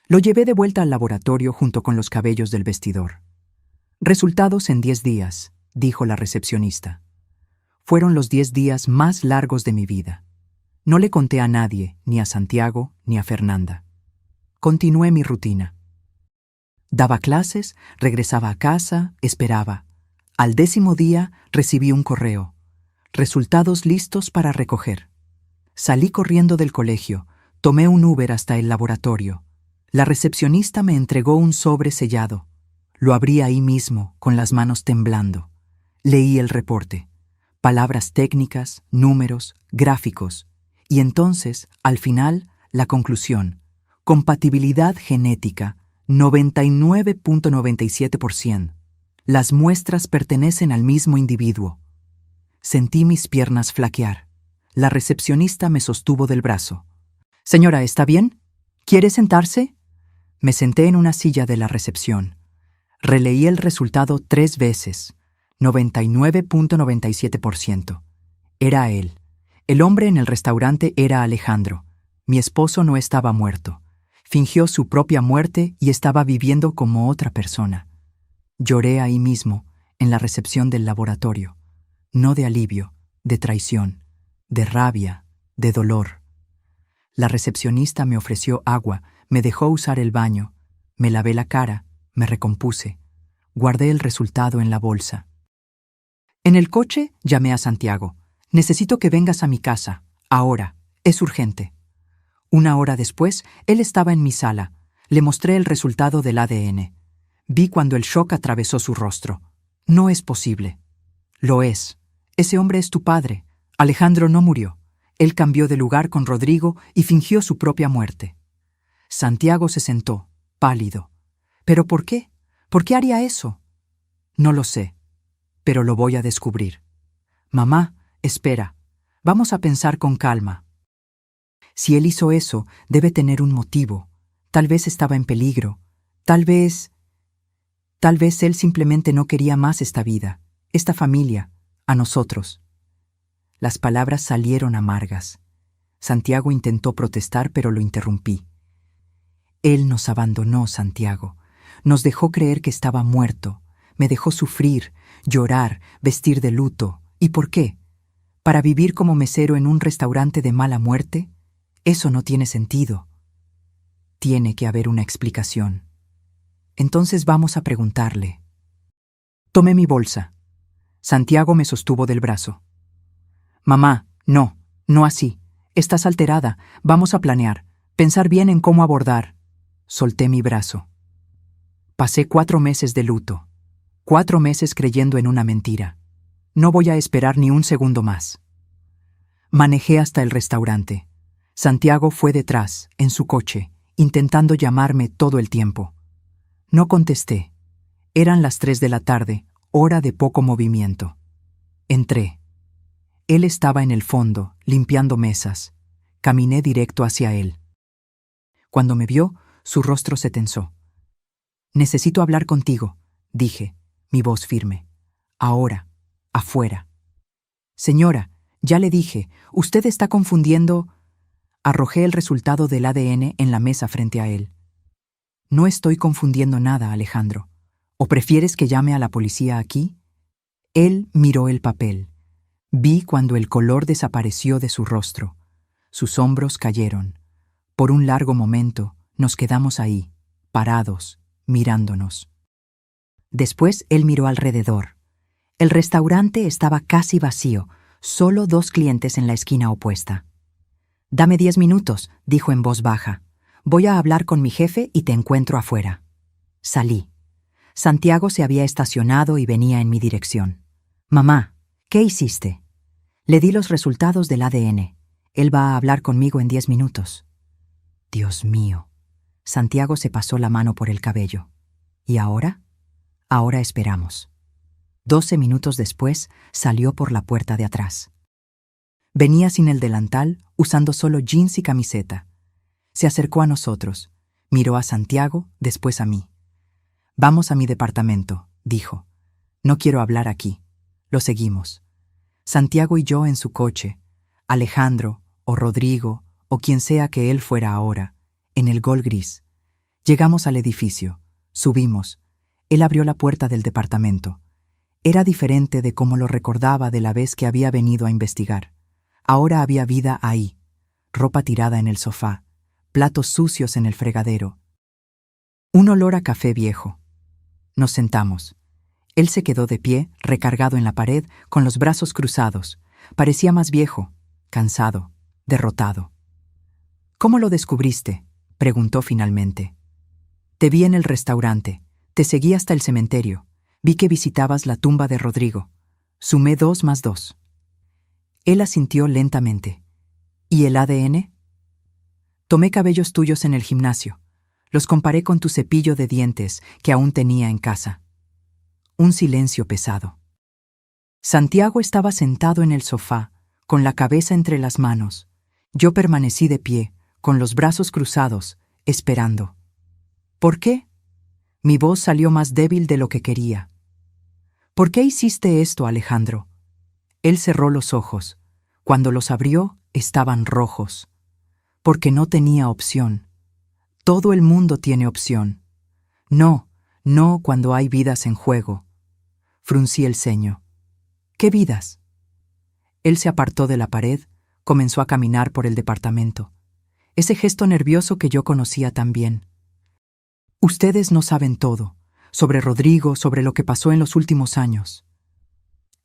Lo llevé de vuelta al laboratorio junto con los cabellos del vestidor. Resultados en 10 días, dijo la recepcionista. Fueron los 10 días más largos de mi vida. No le conté a nadie, ni a Santiago, ni a Fernanda. Continué mi rutina. Daba clases, regresaba a casa, esperaba. Al 10º día recibí un correo. Resultados listos para recoger. Salí corriendo del colegio, tomé un Uber hasta el laboratorio. La recepcionista me entregó un sobre sellado. Lo abrí ahí mismo, con las manos temblando. Leí el reporte. Palabras técnicas, números, gráficos. Y entonces, al final, la conclusión. Compatibilidad genética, 99.97%. Las muestras pertenecen al mismo individuo. Sentí mis piernas flaquear. La recepcionista me sostuvo del brazo. «Señora, ¿está bien? ¿Quiere sentarse?» Me senté en una silla de la recepción. Releí el resultado 3 veces. 99.97%. Era él. El hombre en el restaurante era Alejandro. Mi esposo no estaba muerto. Fingió su propia muerte y estaba viviendo como otra persona. Lloré ahí mismo, en la recepción del laboratorio. No de alivio, de traición, de rabia, de dolor. La recepcionista me ofreció agua, me dejó usar el baño, me lavé la cara, me recompuse. Guardé el resultado en la bolsa. En el coche llamé a Santiago. «Necesito que vengas a mi casa. Ahora. Es urgente». 1 hora después, él estaba en mi sala. Le mostré el resultado del ADN. Vi cuando el shock atravesó su rostro. No es posible. Lo es. Ese hombre es tu padre. Alejandro no murió. Él cambió de lugar con Rodrigo y fingió su propia muerte. Santiago se sentó, pálido. ¿Pero por qué? ¿Por qué haría eso? No lo sé, pero lo voy a descubrir. Mamá, espera. Vamos a pensar con calma. Si él hizo eso, debe tener un motivo. Tal vez estaba en peligro. Tal vez él simplemente no quería más esta vida, esta familia, a nosotros. Las palabras salieron amargas. Santiago intentó protestar, pero lo interrumpí. Él nos abandonó, Santiago. Nos dejó creer que estaba muerto. Me dejó sufrir, llorar, vestir de luto. ¿Y por qué? ¿Para vivir como mesero en un restaurante de mala muerte? Eso no tiene sentido. Tiene que haber una explicación. Entonces vamos a preguntarle. Tomé mi bolsa. Santiago me sostuvo del brazo. Mamá, no, no así. Estás alterada. Vamos a planear. Pensar bien en cómo abordar. Solté mi brazo. Pasé 4 meses de luto. 4 meses creyendo en una mentira. No voy a esperar ni un segundo más. Manejé hasta el restaurante. Santiago fue detrás, en su coche, intentando llamarme todo el tiempo. No contesté. Eran las 3 de la tarde, hora de poco movimiento. Entré. Él estaba en el fondo, limpiando mesas. Caminé directo hacia él. Cuando me vio, su rostro se tensó. Necesito hablar contigo, dije, mi voz firme. Ahora, afuera. Señora, ya le dije, usted está confundiendo. Arrojé el resultado del ADN en la mesa frente a él. No estoy confundiendo nada, Alejandro. ¿O prefieres que llame a la policía aquí? Él miró el papel. Vi cuando el color desapareció de su rostro. Sus hombros cayeron. Por un largo momento nos quedamos ahí, parados, mirándonos. Después él miró alrededor. El restaurante estaba casi vacío, solo 2 clientes en la esquina opuesta. Dame 10 minutos, dijo en voz baja. Voy a hablar con mi jefe y te encuentro afuera. Salí. Santiago se había estacionado y venía en mi dirección. Mamá, ¿qué hiciste? Le di los resultados del ADN. Él va a hablar conmigo en 10 minutos. Dios mío. Santiago se pasó la mano por el cabello. ¿Y ahora? Ahora esperamos. 12 minutos después, salió por la puerta de atrás. Venía sin el delantal, usando solo jeans y camiseta. Se acercó a nosotros, miró a Santiago, después a mí. Vamos a mi departamento, dijo. No quiero hablar aquí. Lo seguimos. Santiago y yo en su coche, Alejandro, o Rodrigo, o quien sea que él fuera ahora, en el Gol gris. Llegamos al edificio, subimos. Él abrió la puerta del departamento. Era diferente de cómo lo recordaba de la vez que había venido a investigar. Ahora había vida ahí, ropa tirada en el sofá, platos sucios en el fregadero. Un olor a café viejo. Nos sentamos. Él se quedó de pie, recargado en la pared, con los brazos cruzados. Parecía más viejo, cansado, derrotado. ¿Cómo lo descubriste?, preguntó finalmente. Te vi en el restaurante. Te seguí hasta el cementerio. Vi que visitabas la tumba de Rodrigo. Sumé 2 más 2. Él asintió lentamente. ¿Y el ADN? Tomé cabellos tuyos en el gimnasio. Los comparé con tu cepillo de dientes que aún tenía en casa. Un silencio pesado. Santiago estaba sentado en el sofá, con la cabeza entre las manos. Yo permanecí de pie, con los brazos cruzados, esperando. ¿Por qué? Mi voz salió más débil de lo que quería. ¿Por qué hiciste esto, Alejandro? Él cerró los ojos. Cuando los abrió, estaban rojos. Porque no tenía opción. Todo el mundo tiene opción. No, no cuando hay vidas en juego. Fruncí el ceño. ¿Qué vidas? Él se apartó de la pared, comenzó a caminar por el departamento. Ese gesto nervioso que yo conocía tan bien. Ustedes no saben todo, sobre Rodrigo, sobre lo que pasó en los últimos años.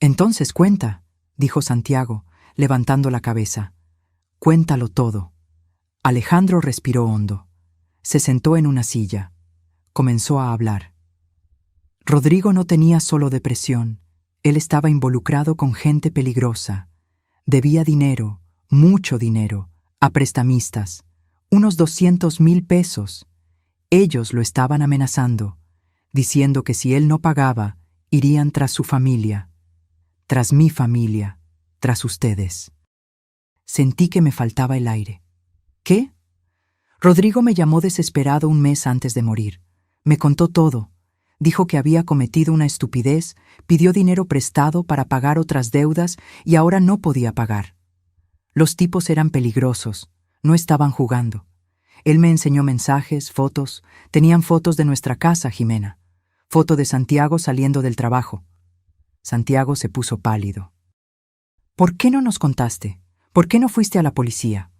Entonces cuenta, dijo Santiago, levantando la cabeza. Cuéntalo todo. Alejandro respiró hondo. Se sentó en una silla. Comenzó a hablar. Rodrigo no tenía solo depresión, él estaba involucrado con gente peligrosa. Debía dinero, mucho dinero, a prestamistas, unos 200,000 pesos. Ellos lo estaban amenazando, diciendo que si él no pagaba, irían tras su familia, tras mi familia, tras ustedes. Sentí que me faltaba el aire. ¿Qué? Rodrigo me llamó desesperado un mes antes de morir. Me contó todo. Dijo que había cometido una estupidez, pidió dinero prestado para pagar otras deudas y ahora no podía pagar. Los tipos eran peligrosos, no estaban jugando. Él me enseñó mensajes, fotos. Tenían fotos de nuestra casa, Jimena. Foto de Santiago saliendo del trabajo. Santiago se puso pálido. ¿Por qué no nos contaste? ¿Por qué no fuiste a la policía?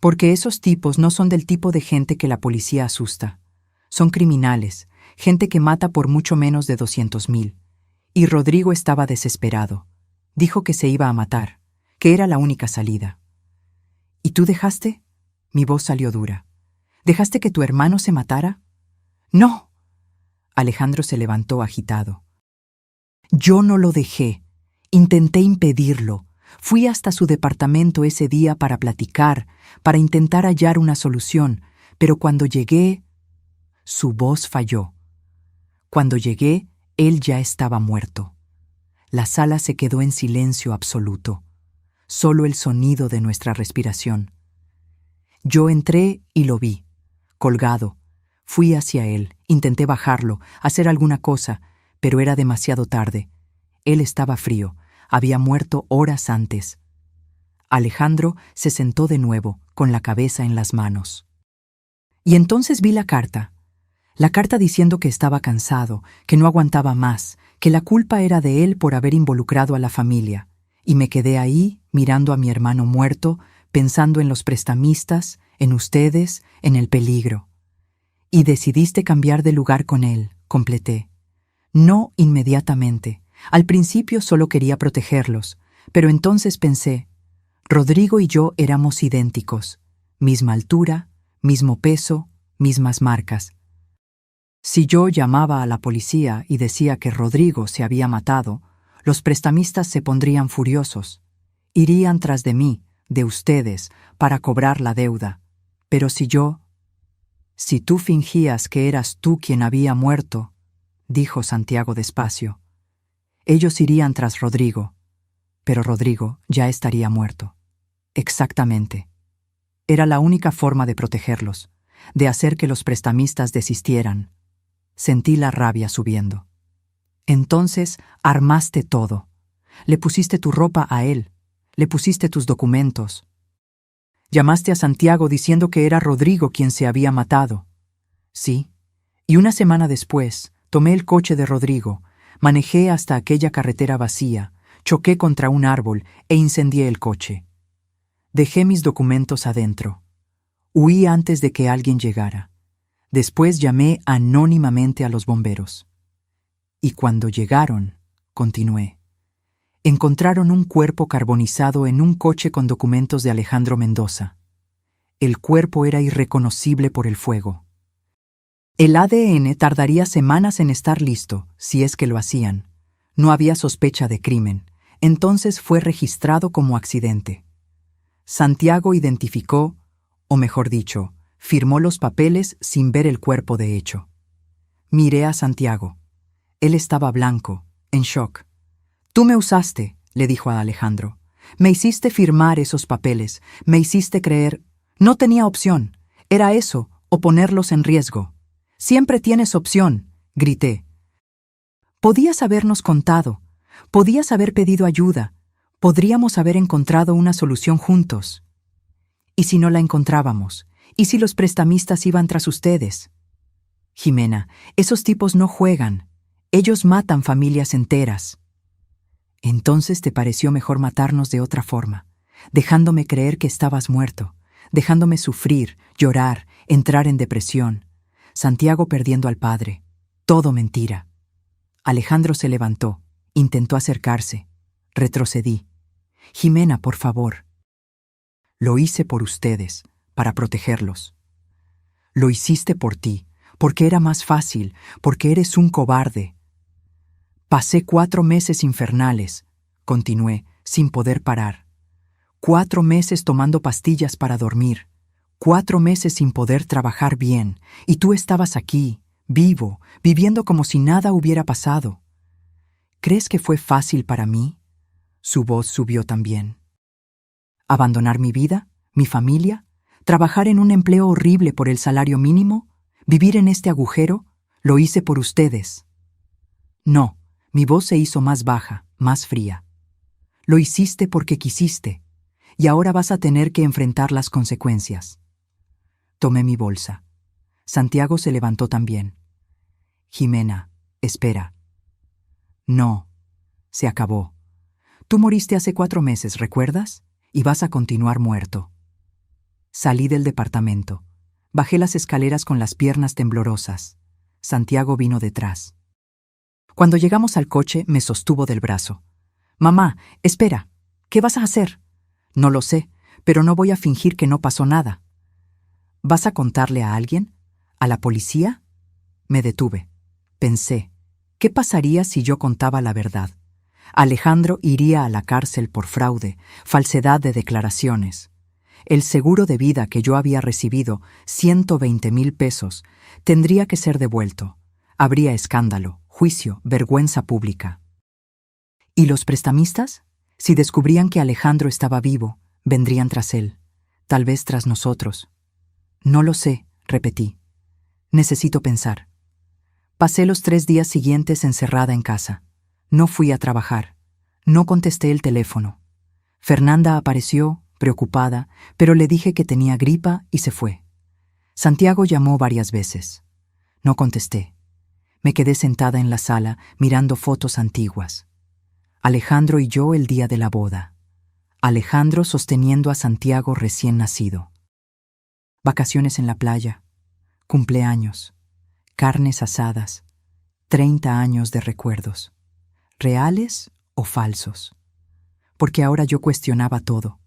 Porque esos tipos no son del tipo de gente que la policía asusta. Son criminales, gente que mata por mucho menos de 200,000. Y Rodrigo estaba desesperado. Dijo que se iba a matar, que era la única salida. ¿Y tú dejaste? Mi voz salió dura. ¿Dejaste que tu hermano se matara? ¡No! Alejandro se levantó agitado. Yo no lo dejé. Intenté impedirlo. Fui hasta su departamento ese día para platicar, para intentar hallar una solución, pero cuando llegué, su voz falló. Cuando llegué, él ya estaba muerto. La sala se quedó en silencio absoluto, solo el sonido de nuestra respiración. Yo entré y lo vi, colgado. Fui hacia él, intenté bajarlo, hacer alguna cosa, pero era demasiado tarde. Él estaba frío, había muerto horas antes. Alejandro se sentó de nuevo, con la cabeza en las manos. Y entonces vi la carta diciendo que estaba cansado, que no aguantaba más, que la culpa era de él por haber involucrado a la familia, y me quedé ahí, mirando a mi hermano muerto, pensando en los prestamistas, en ustedes, en el peligro. Y decidiste cambiar de lugar con él, completé. No inmediatamente. Al principio solo quería protegerlos, pero entonces pensé, Rodrigo y yo éramos idénticos, misma altura, mismo peso, mismas marcas. Si yo llamaba a la policía y decía que Rodrigo se había matado, los prestamistas se pondrían furiosos. Irían tras de mí, de ustedes, para cobrar la deuda. Pero si tú fingías que eras tú quien había muerto, dijo Santiago despacio, ellos irían tras Rodrigo, pero Rodrigo ya estaría muerto. Exactamente. Era la única forma de protegerlos, de hacer que los prestamistas desistieran. Sentí la rabia subiendo. Entonces armaste todo. Le pusiste tu ropa a él, le pusiste tus documentos. Llamaste a Santiago diciendo que era Rodrigo quien se había matado. Sí, y una semana después tomé el coche de Rodrigo, manejé hasta aquella carretera vacía, choqué contra un árbol e incendié el coche. Dejé mis documentos adentro. Huí antes de que alguien llegara. Después llamé anónimamente a los bomberos. Y cuando llegaron, continué, encontraron un cuerpo carbonizado en un coche con documentos de Alejandro Mendoza. El cuerpo era irreconocible por el fuego. El ADN tardaría semanas en estar listo, si es que lo hacían. No había sospecha de crimen, entonces fue registrado como accidente. Santiago identificó, o mejor dicho, firmó los papeles sin ver el cuerpo de hecho. Miré a Santiago. Él estaba blanco, en shock. «Tú me usaste», le dijo a Alejandro. «Me hiciste firmar esos papeles, me hiciste creer. No tenía opción. Era eso, o ponerlos en riesgo. Siempre tienes opción», grité. «Podías habernos contado. Podías haber pedido ayuda. Podríamos haber encontrado una solución juntos. ¿Y si no la encontrábamos? ¿Y si los prestamistas iban tras ustedes?» «Jimena, esos tipos no juegan. Ellos matan familias enteras». «Entonces te pareció mejor matarnos de otra forma, dejándome creer que estabas muerto, dejándome sufrir, llorar, entrar en depresión. Santiago perdiendo al padre. Todo mentira». Alejandro se levantó, intentó acercarse. Retrocedí. «Jimena, por favor». «Lo hice por ustedes, para protegerlos. Lo hiciste por ti, porque era más fácil, porque eres un cobarde. Pasé 4 meses infernales, continué, sin poder parar. 4 meses tomando pastillas para dormir. 4 meses sin poder trabajar bien, y tú estabas aquí, vivo, viviendo como si nada hubiera pasado. ¿Crees que fue fácil para mí? Su voz subió también. ¿Abandonar mi vida, mi familia, trabajar en un empleo horrible por el salario mínimo, vivir en este agujero? Lo hice por ustedes. No, mi voz se hizo más baja, más fría. Lo hiciste porque quisiste, y ahora vas a tener que enfrentar las consecuencias. Tomé mi bolsa. Santiago se levantó también. Jimena, espera. No, se acabó. Tú moriste hace 4 meses, ¿recuerdas? Y vas a continuar muerto. Salí del departamento. Bajé las escaleras con las piernas temblorosas. Santiago vino detrás. Cuando llegamos al coche, me sostuvo del brazo. Mamá, espera. ¿Qué vas a hacer? No lo sé, pero no voy a fingir que no pasó nada. ¿Vas a contarle a alguien? ¿A la policía? Me detuve. Pensé, ¿qué pasaría si yo contaba la verdad? Alejandro iría a la cárcel por fraude, falsedad de declaraciones. El seguro de vida que yo había recibido, 120,000 pesos, tendría que ser devuelto. Habría escándalo, juicio, vergüenza pública. ¿Y los prestamistas? Si descubrían que Alejandro estaba vivo, vendrían tras él, tal vez tras nosotros. No lo sé, repetí. Necesito pensar. Pasé los 3 días siguientes encerrada en casa. No fui a trabajar. No contesté el teléfono. Fernanda apareció, preocupada, pero le dije que tenía gripa y se fue. Santiago llamó varias veces. No contesté. Me quedé sentada en la sala mirando fotos antiguas. Alejandro y yo el día de la boda. Alejandro sosteniendo a Santiago recién nacido. Vacaciones en la playa. Cumpleaños. Carnes asadas. 30 años de recuerdos. ¿Reales o falsos? Porque ahora yo cuestionaba todo.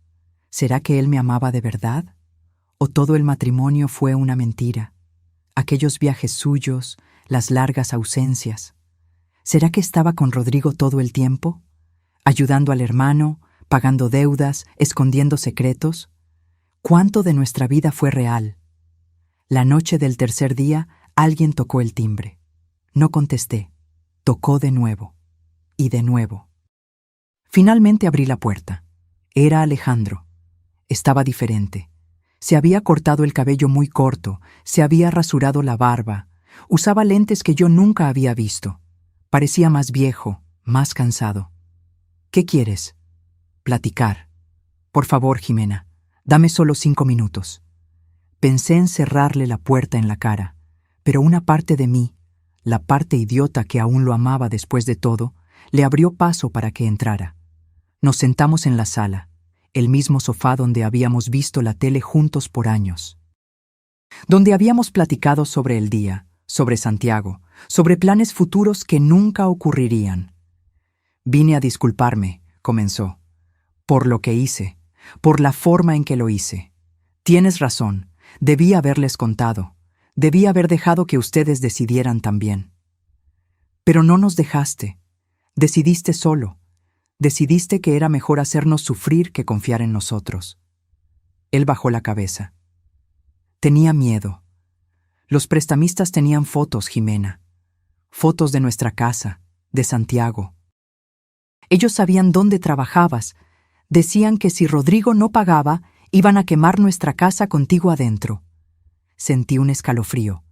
¿Será que él me amaba de verdad? ¿O todo el matrimonio fue una mentira? Aquellos viajes suyos, las largas ausencias. ¿Será que estaba con Rodrigo todo el tiempo? ¿Ayudando al hermano, pagando deudas, escondiendo secretos? ¿Cuánto de nuestra vida fue real? La noche del tercer día, alguien tocó el timbre. No contesté. Tocó de nuevo. Y de nuevo. Finalmente abrí la puerta. Era Alejandro. Estaba diferente. Se había cortado el cabello muy corto, se había rasurado la barba, usaba lentes que yo nunca había visto. Parecía más viejo, más cansado. ¿Qué quieres? Platicar. Por favor, Jimena, dame solo 5 minutos. Pensé en cerrarle la puerta en la cara, pero una parte de mí, la parte idiota que aún lo amaba después de todo, le abrió paso para que entrara. Nos sentamos en la sala, el mismo sofá donde habíamos visto la tele juntos por años. Donde habíamos platicado sobre el día, sobre Santiago, sobre planes futuros que nunca ocurrirían. Vine a disculparme, comenzó, por lo que hice, por la forma en que lo hice. Tienes razón, debí haberles contado, debí haber dejado que ustedes decidieran también. Pero no nos dejaste, decidiste solo. Decidiste que era mejor hacernos sufrir que confiar en nosotros. Él bajó la cabeza. Tenía miedo. Los prestamistas tenían fotos, Jimena. Fotos de nuestra casa, de Santiago. Ellos sabían dónde trabajabas. Decían que si Rodrigo no pagaba, iban a quemar nuestra casa contigo adentro. Sentí un escalofrío.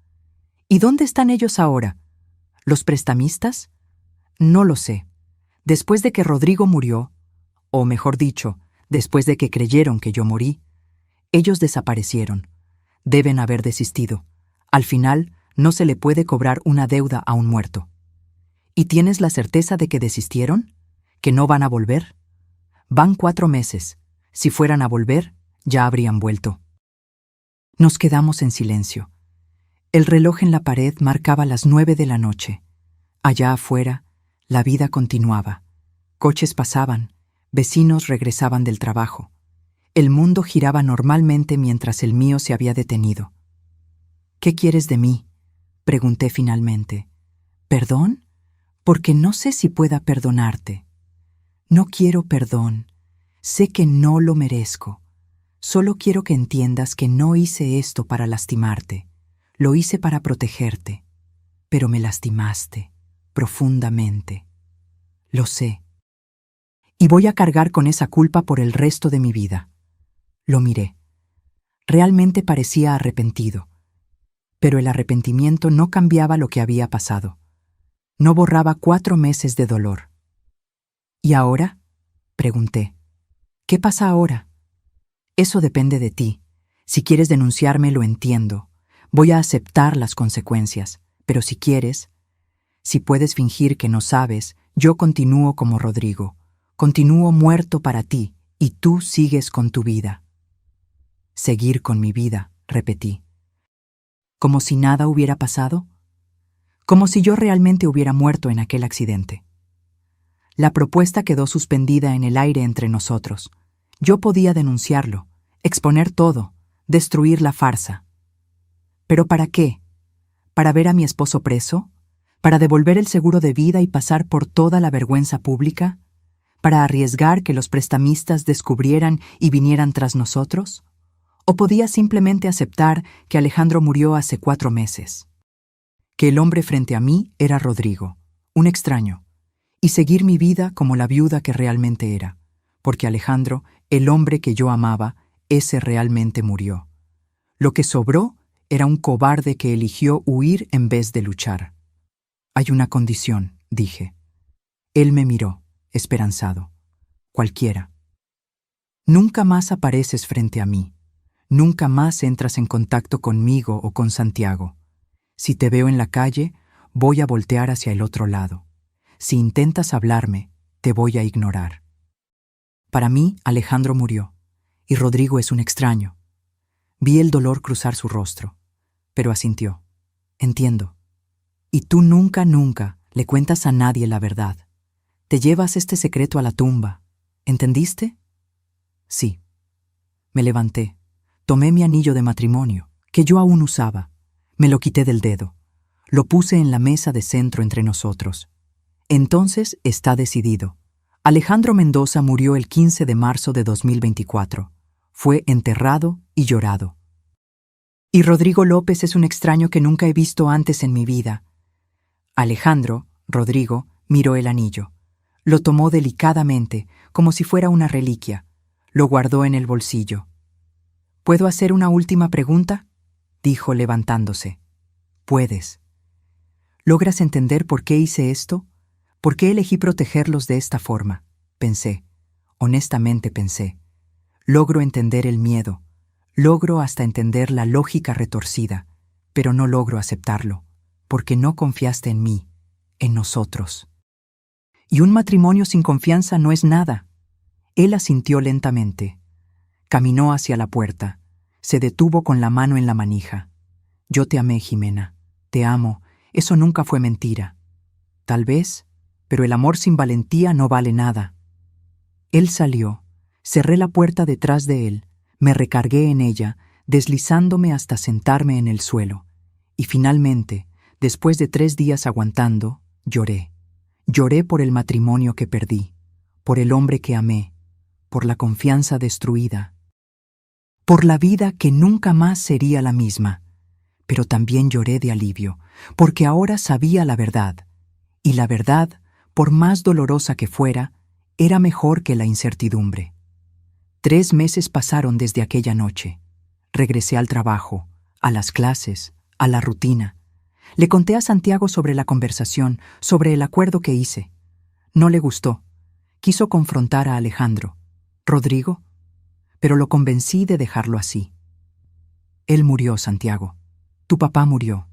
¿Y dónde están ellos ahora? ¿Los prestamistas? No lo sé. Después de que Rodrigo murió, o mejor dicho, después de que creyeron que yo morí, ellos desaparecieron. Deben haber desistido. Al final, no se le puede cobrar una deuda a un muerto. ¿Y tienes la certeza de que desistieron? ¿Que no van a volver? Van 4 meses. Si fueran a volver, ya habrían vuelto. Nos quedamos en silencio. El reloj en la pared marcaba las 9 de la noche. Allá afuera, la vida continuaba. Coches pasaban, vecinos regresaban del trabajo. El mundo giraba normalmente mientras el mío se había detenido. ¿Qué quieres de mí? Pregunté finalmente. ¿Perdón? Porque no sé si pueda perdonarte. No quiero perdón. Sé que no lo merezco. Solo quiero que entiendas que no hice esto para lastimarte. Lo hice para protegerte. Pero me lastimaste, profundamente. Lo sé. Y voy a cargar con esa culpa por el resto de mi vida. Lo miré. Realmente parecía arrepentido. Pero el arrepentimiento no cambiaba lo que había pasado. No borraba 4 meses de dolor. ¿Y ahora? Pregunté. ¿Qué pasa ahora? Eso depende de ti. Si quieres denunciarme, lo entiendo. Voy a aceptar las consecuencias. Pero si quieres, si puedes fingir que no sabes, yo continúo como Rodrigo. Continúo muerto para ti, y tú sigues con tu vida. Seguir con mi vida, repetí. ¿Como si nada hubiera pasado? Como si yo realmente hubiera muerto en aquel accidente. La propuesta quedó suspendida en el aire entre nosotros. Yo podía denunciarlo, exponer todo, destruir la farsa. ¿Pero para qué? ¿Para ver a mi esposo preso? ¿Para devolver el seguro de vida y pasar por toda la vergüenza pública? ¿Para arriesgar que los prestamistas descubrieran y vinieran tras nosotros? ¿O podía simplemente aceptar que Alejandro murió hace 4 meses? Que el hombre frente a mí era Rodrigo, un extraño, y seguir mi vida como la viuda que realmente era, porque Alejandro, el hombre que yo amaba, ese realmente murió. Lo que sobró era un cobarde que eligió huir en vez de luchar. Hay una condición, dije. Él me miró, esperanzado. Cualquiera. Nunca más apareces frente a mí. Nunca más entras en contacto conmigo o con Santiago. Si te veo en la calle, voy a voltear hacia el otro lado. Si intentas hablarme, te voy a ignorar. Para mí, Alejandro murió, y Rodrigo es un extraño. Vi el dolor cruzar su rostro, pero asintió. Entiendo. Y tú nunca, nunca le cuentas a nadie la verdad. Te llevas este secreto a la tumba. ¿Entendiste? Sí. Me levanté. Tomé mi anillo de matrimonio, que yo aún usaba. Me lo quité del dedo. Lo puse en la mesa de centro entre nosotros. Entonces está decidido. Alejandro Mendoza murió el 15 de marzo de 2024. Fue enterrado y llorado. Y Rodrigo López es un extraño que nunca he visto antes en mi vida. Alejandro, Rodrigo, miró el anillo. Lo tomó delicadamente, como si fuera una reliquia. Lo guardó en el bolsillo. ¿Puedo hacer una última pregunta?, dijo levantándose. Puedes. ¿Logras entender por qué hice esto? ¿Por qué elegí protegerlos de esta forma? Pensé. Honestamente pensé. Logro entender el miedo. Logro hasta entender la lógica retorcida, pero no logro aceptarlo, porque no confiaste en mí, en nosotros. Y un matrimonio sin confianza no es nada. Él asintió lentamente. Caminó hacia la puerta. Se detuvo con la mano en la manija. Yo te amé, Jimena. Te amo. Eso nunca fue mentira. Tal vez, pero el amor sin valentía no vale nada. Él salió. Cerré la puerta detrás de él. Me recargué en ella, deslizándome hasta sentarme en el suelo. Y finalmente, después de 3 días aguantando, lloré. Lloré por el matrimonio que perdí, por el hombre que amé, por la confianza destruida, por la vida que nunca más sería la misma. Pero también lloré de alivio, porque ahora sabía la verdad. Y la verdad, por más dolorosa que fuera, era mejor que la incertidumbre. 3 meses pasaron desde aquella noche. Regresé al trabajo, a las clases, a la rutina. Le conté a Santiago sobre la conversación, sobre el acuerdo que hice. No le gustó. Quiso confrontar a Alejandro. ¿Rodrigo? Pero lo convencí de dejarlo así. Él murió, Santiago. Tu papá murió.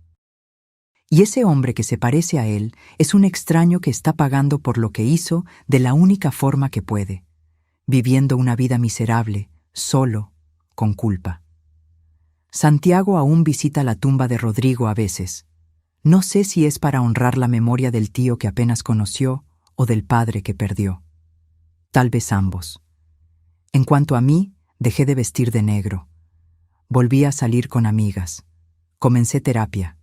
Y ese hombre que se parece a él es un extraño que está pagando por lo que hizo de la única forma que puede, viviendo una vida miserable, solo, con culpa. Santiago aún visita la tumba de Rodrigo a veces. No sé si es para honrar la memoria del tío que apenas conoció o del padre que perdió. Tal vez ambos. En cuanto a mí, dejé de vestir de negro. Volví a salir con amigas. Comencé terapia.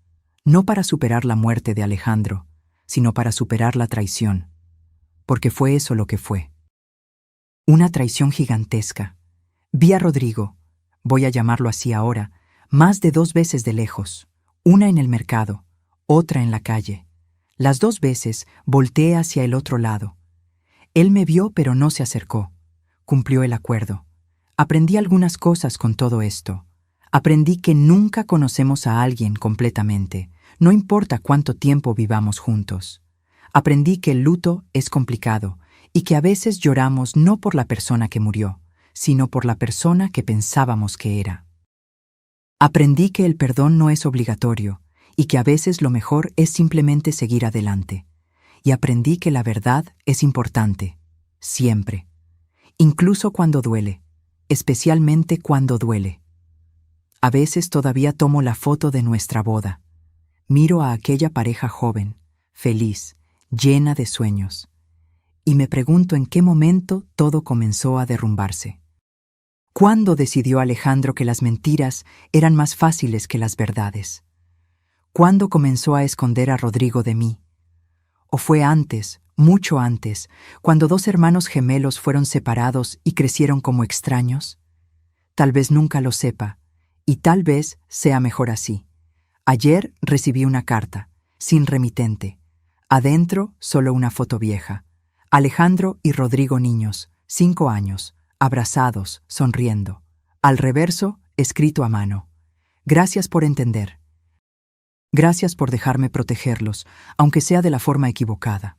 no para superar la muerte de Alejandro, sino para superar la traición, porque fue eso lo que fue. Una traición gigantesca. Vi a Rodrigo, voy a llamarlo así ahora, más de 2 veces de lejos, una en el mercado, otra en la calle. Las 2 veces volteé hacia el otro lado. Él me vio pero no se acercó. Cumplió el acuerdo. Aprendí algunas cosas con todo esto. Aprendí que nunca conocemos a alguien completamente, no importa cuánto tiempo vivamos juntos. Aprendí que el luto es complicado y que a veces lloramos no por la persona que murió, sino por la persona que pensábamos que era. Aprendí que el perdón no es obligatorio y que a veces lo mejor es simplemente seguir adelante. Y aprendí que la verdad es importante, siempre. Incluso cuando duele, especialmente cuando duele. A veces todavía tomo la foto de nuestra boda. Miro a aquella pareja joven, feliz, llena de sueños, y me pregunto en qué momento todo comenzó a derrumbarse. ¿Cuándo decidió Alejandro que las mentiras eran más fáciles que las verdades? ¿Cuándo comenzó a esconder a Rodrigo de mí? ¿O fue antes, mucho antes, cuando 2 hermanos gemelos fueron separados y crecieron como extraños? Tal vez nunca lo sepa, y tal vez sea mejor así. Ayer recibí una carta, sin remitente. Adentro, solo una foto vieja. Alejandro y Rodrigo niños, 5 años, abrazados, sonriendo. Al reverso, escrito a mano. Gracias por entender. Gracias por dejarme protegerlos, aunque sea de la forma equivocada.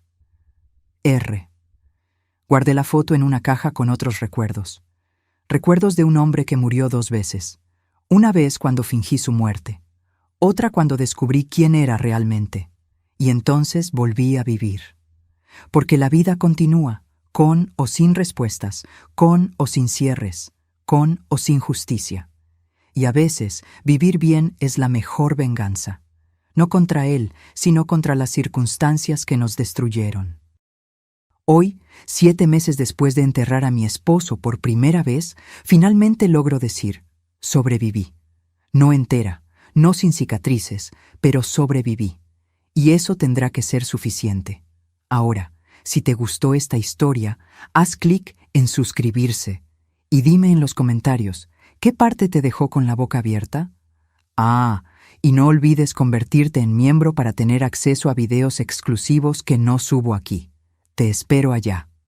R. Guardé la foto en una caja con otros recuerdos. Recuerdos de un hombre que murió 2 veces. Una vez cuando fingí su muerte. Otra cuando descubrí quién era realmente. Y entonces volví a vivir. Porque la vida continúa, con o sin respuestas, con o sin cierres, con o sin justicia. Y a veces vivir bien es la mejor venganza. No contra él, sino contra las circunstancias que nos destruyeron. Hoy, 7 meses después de enterrar a mi esposo por primera vez, finalmente logro decir, sobreviví. No entera, no sin cicatrices, pero sobreviví. Y eso tendrá que ser suficiente. Ahora, si te gustó esta historia, haz clic en suscribirse y dime en los comentarios, ¿qué parte te dejó con la boca abierta? Y no olvides convertirte en miembro para tener acceso a videos exclusivos que no subo aquí. Te espero allá.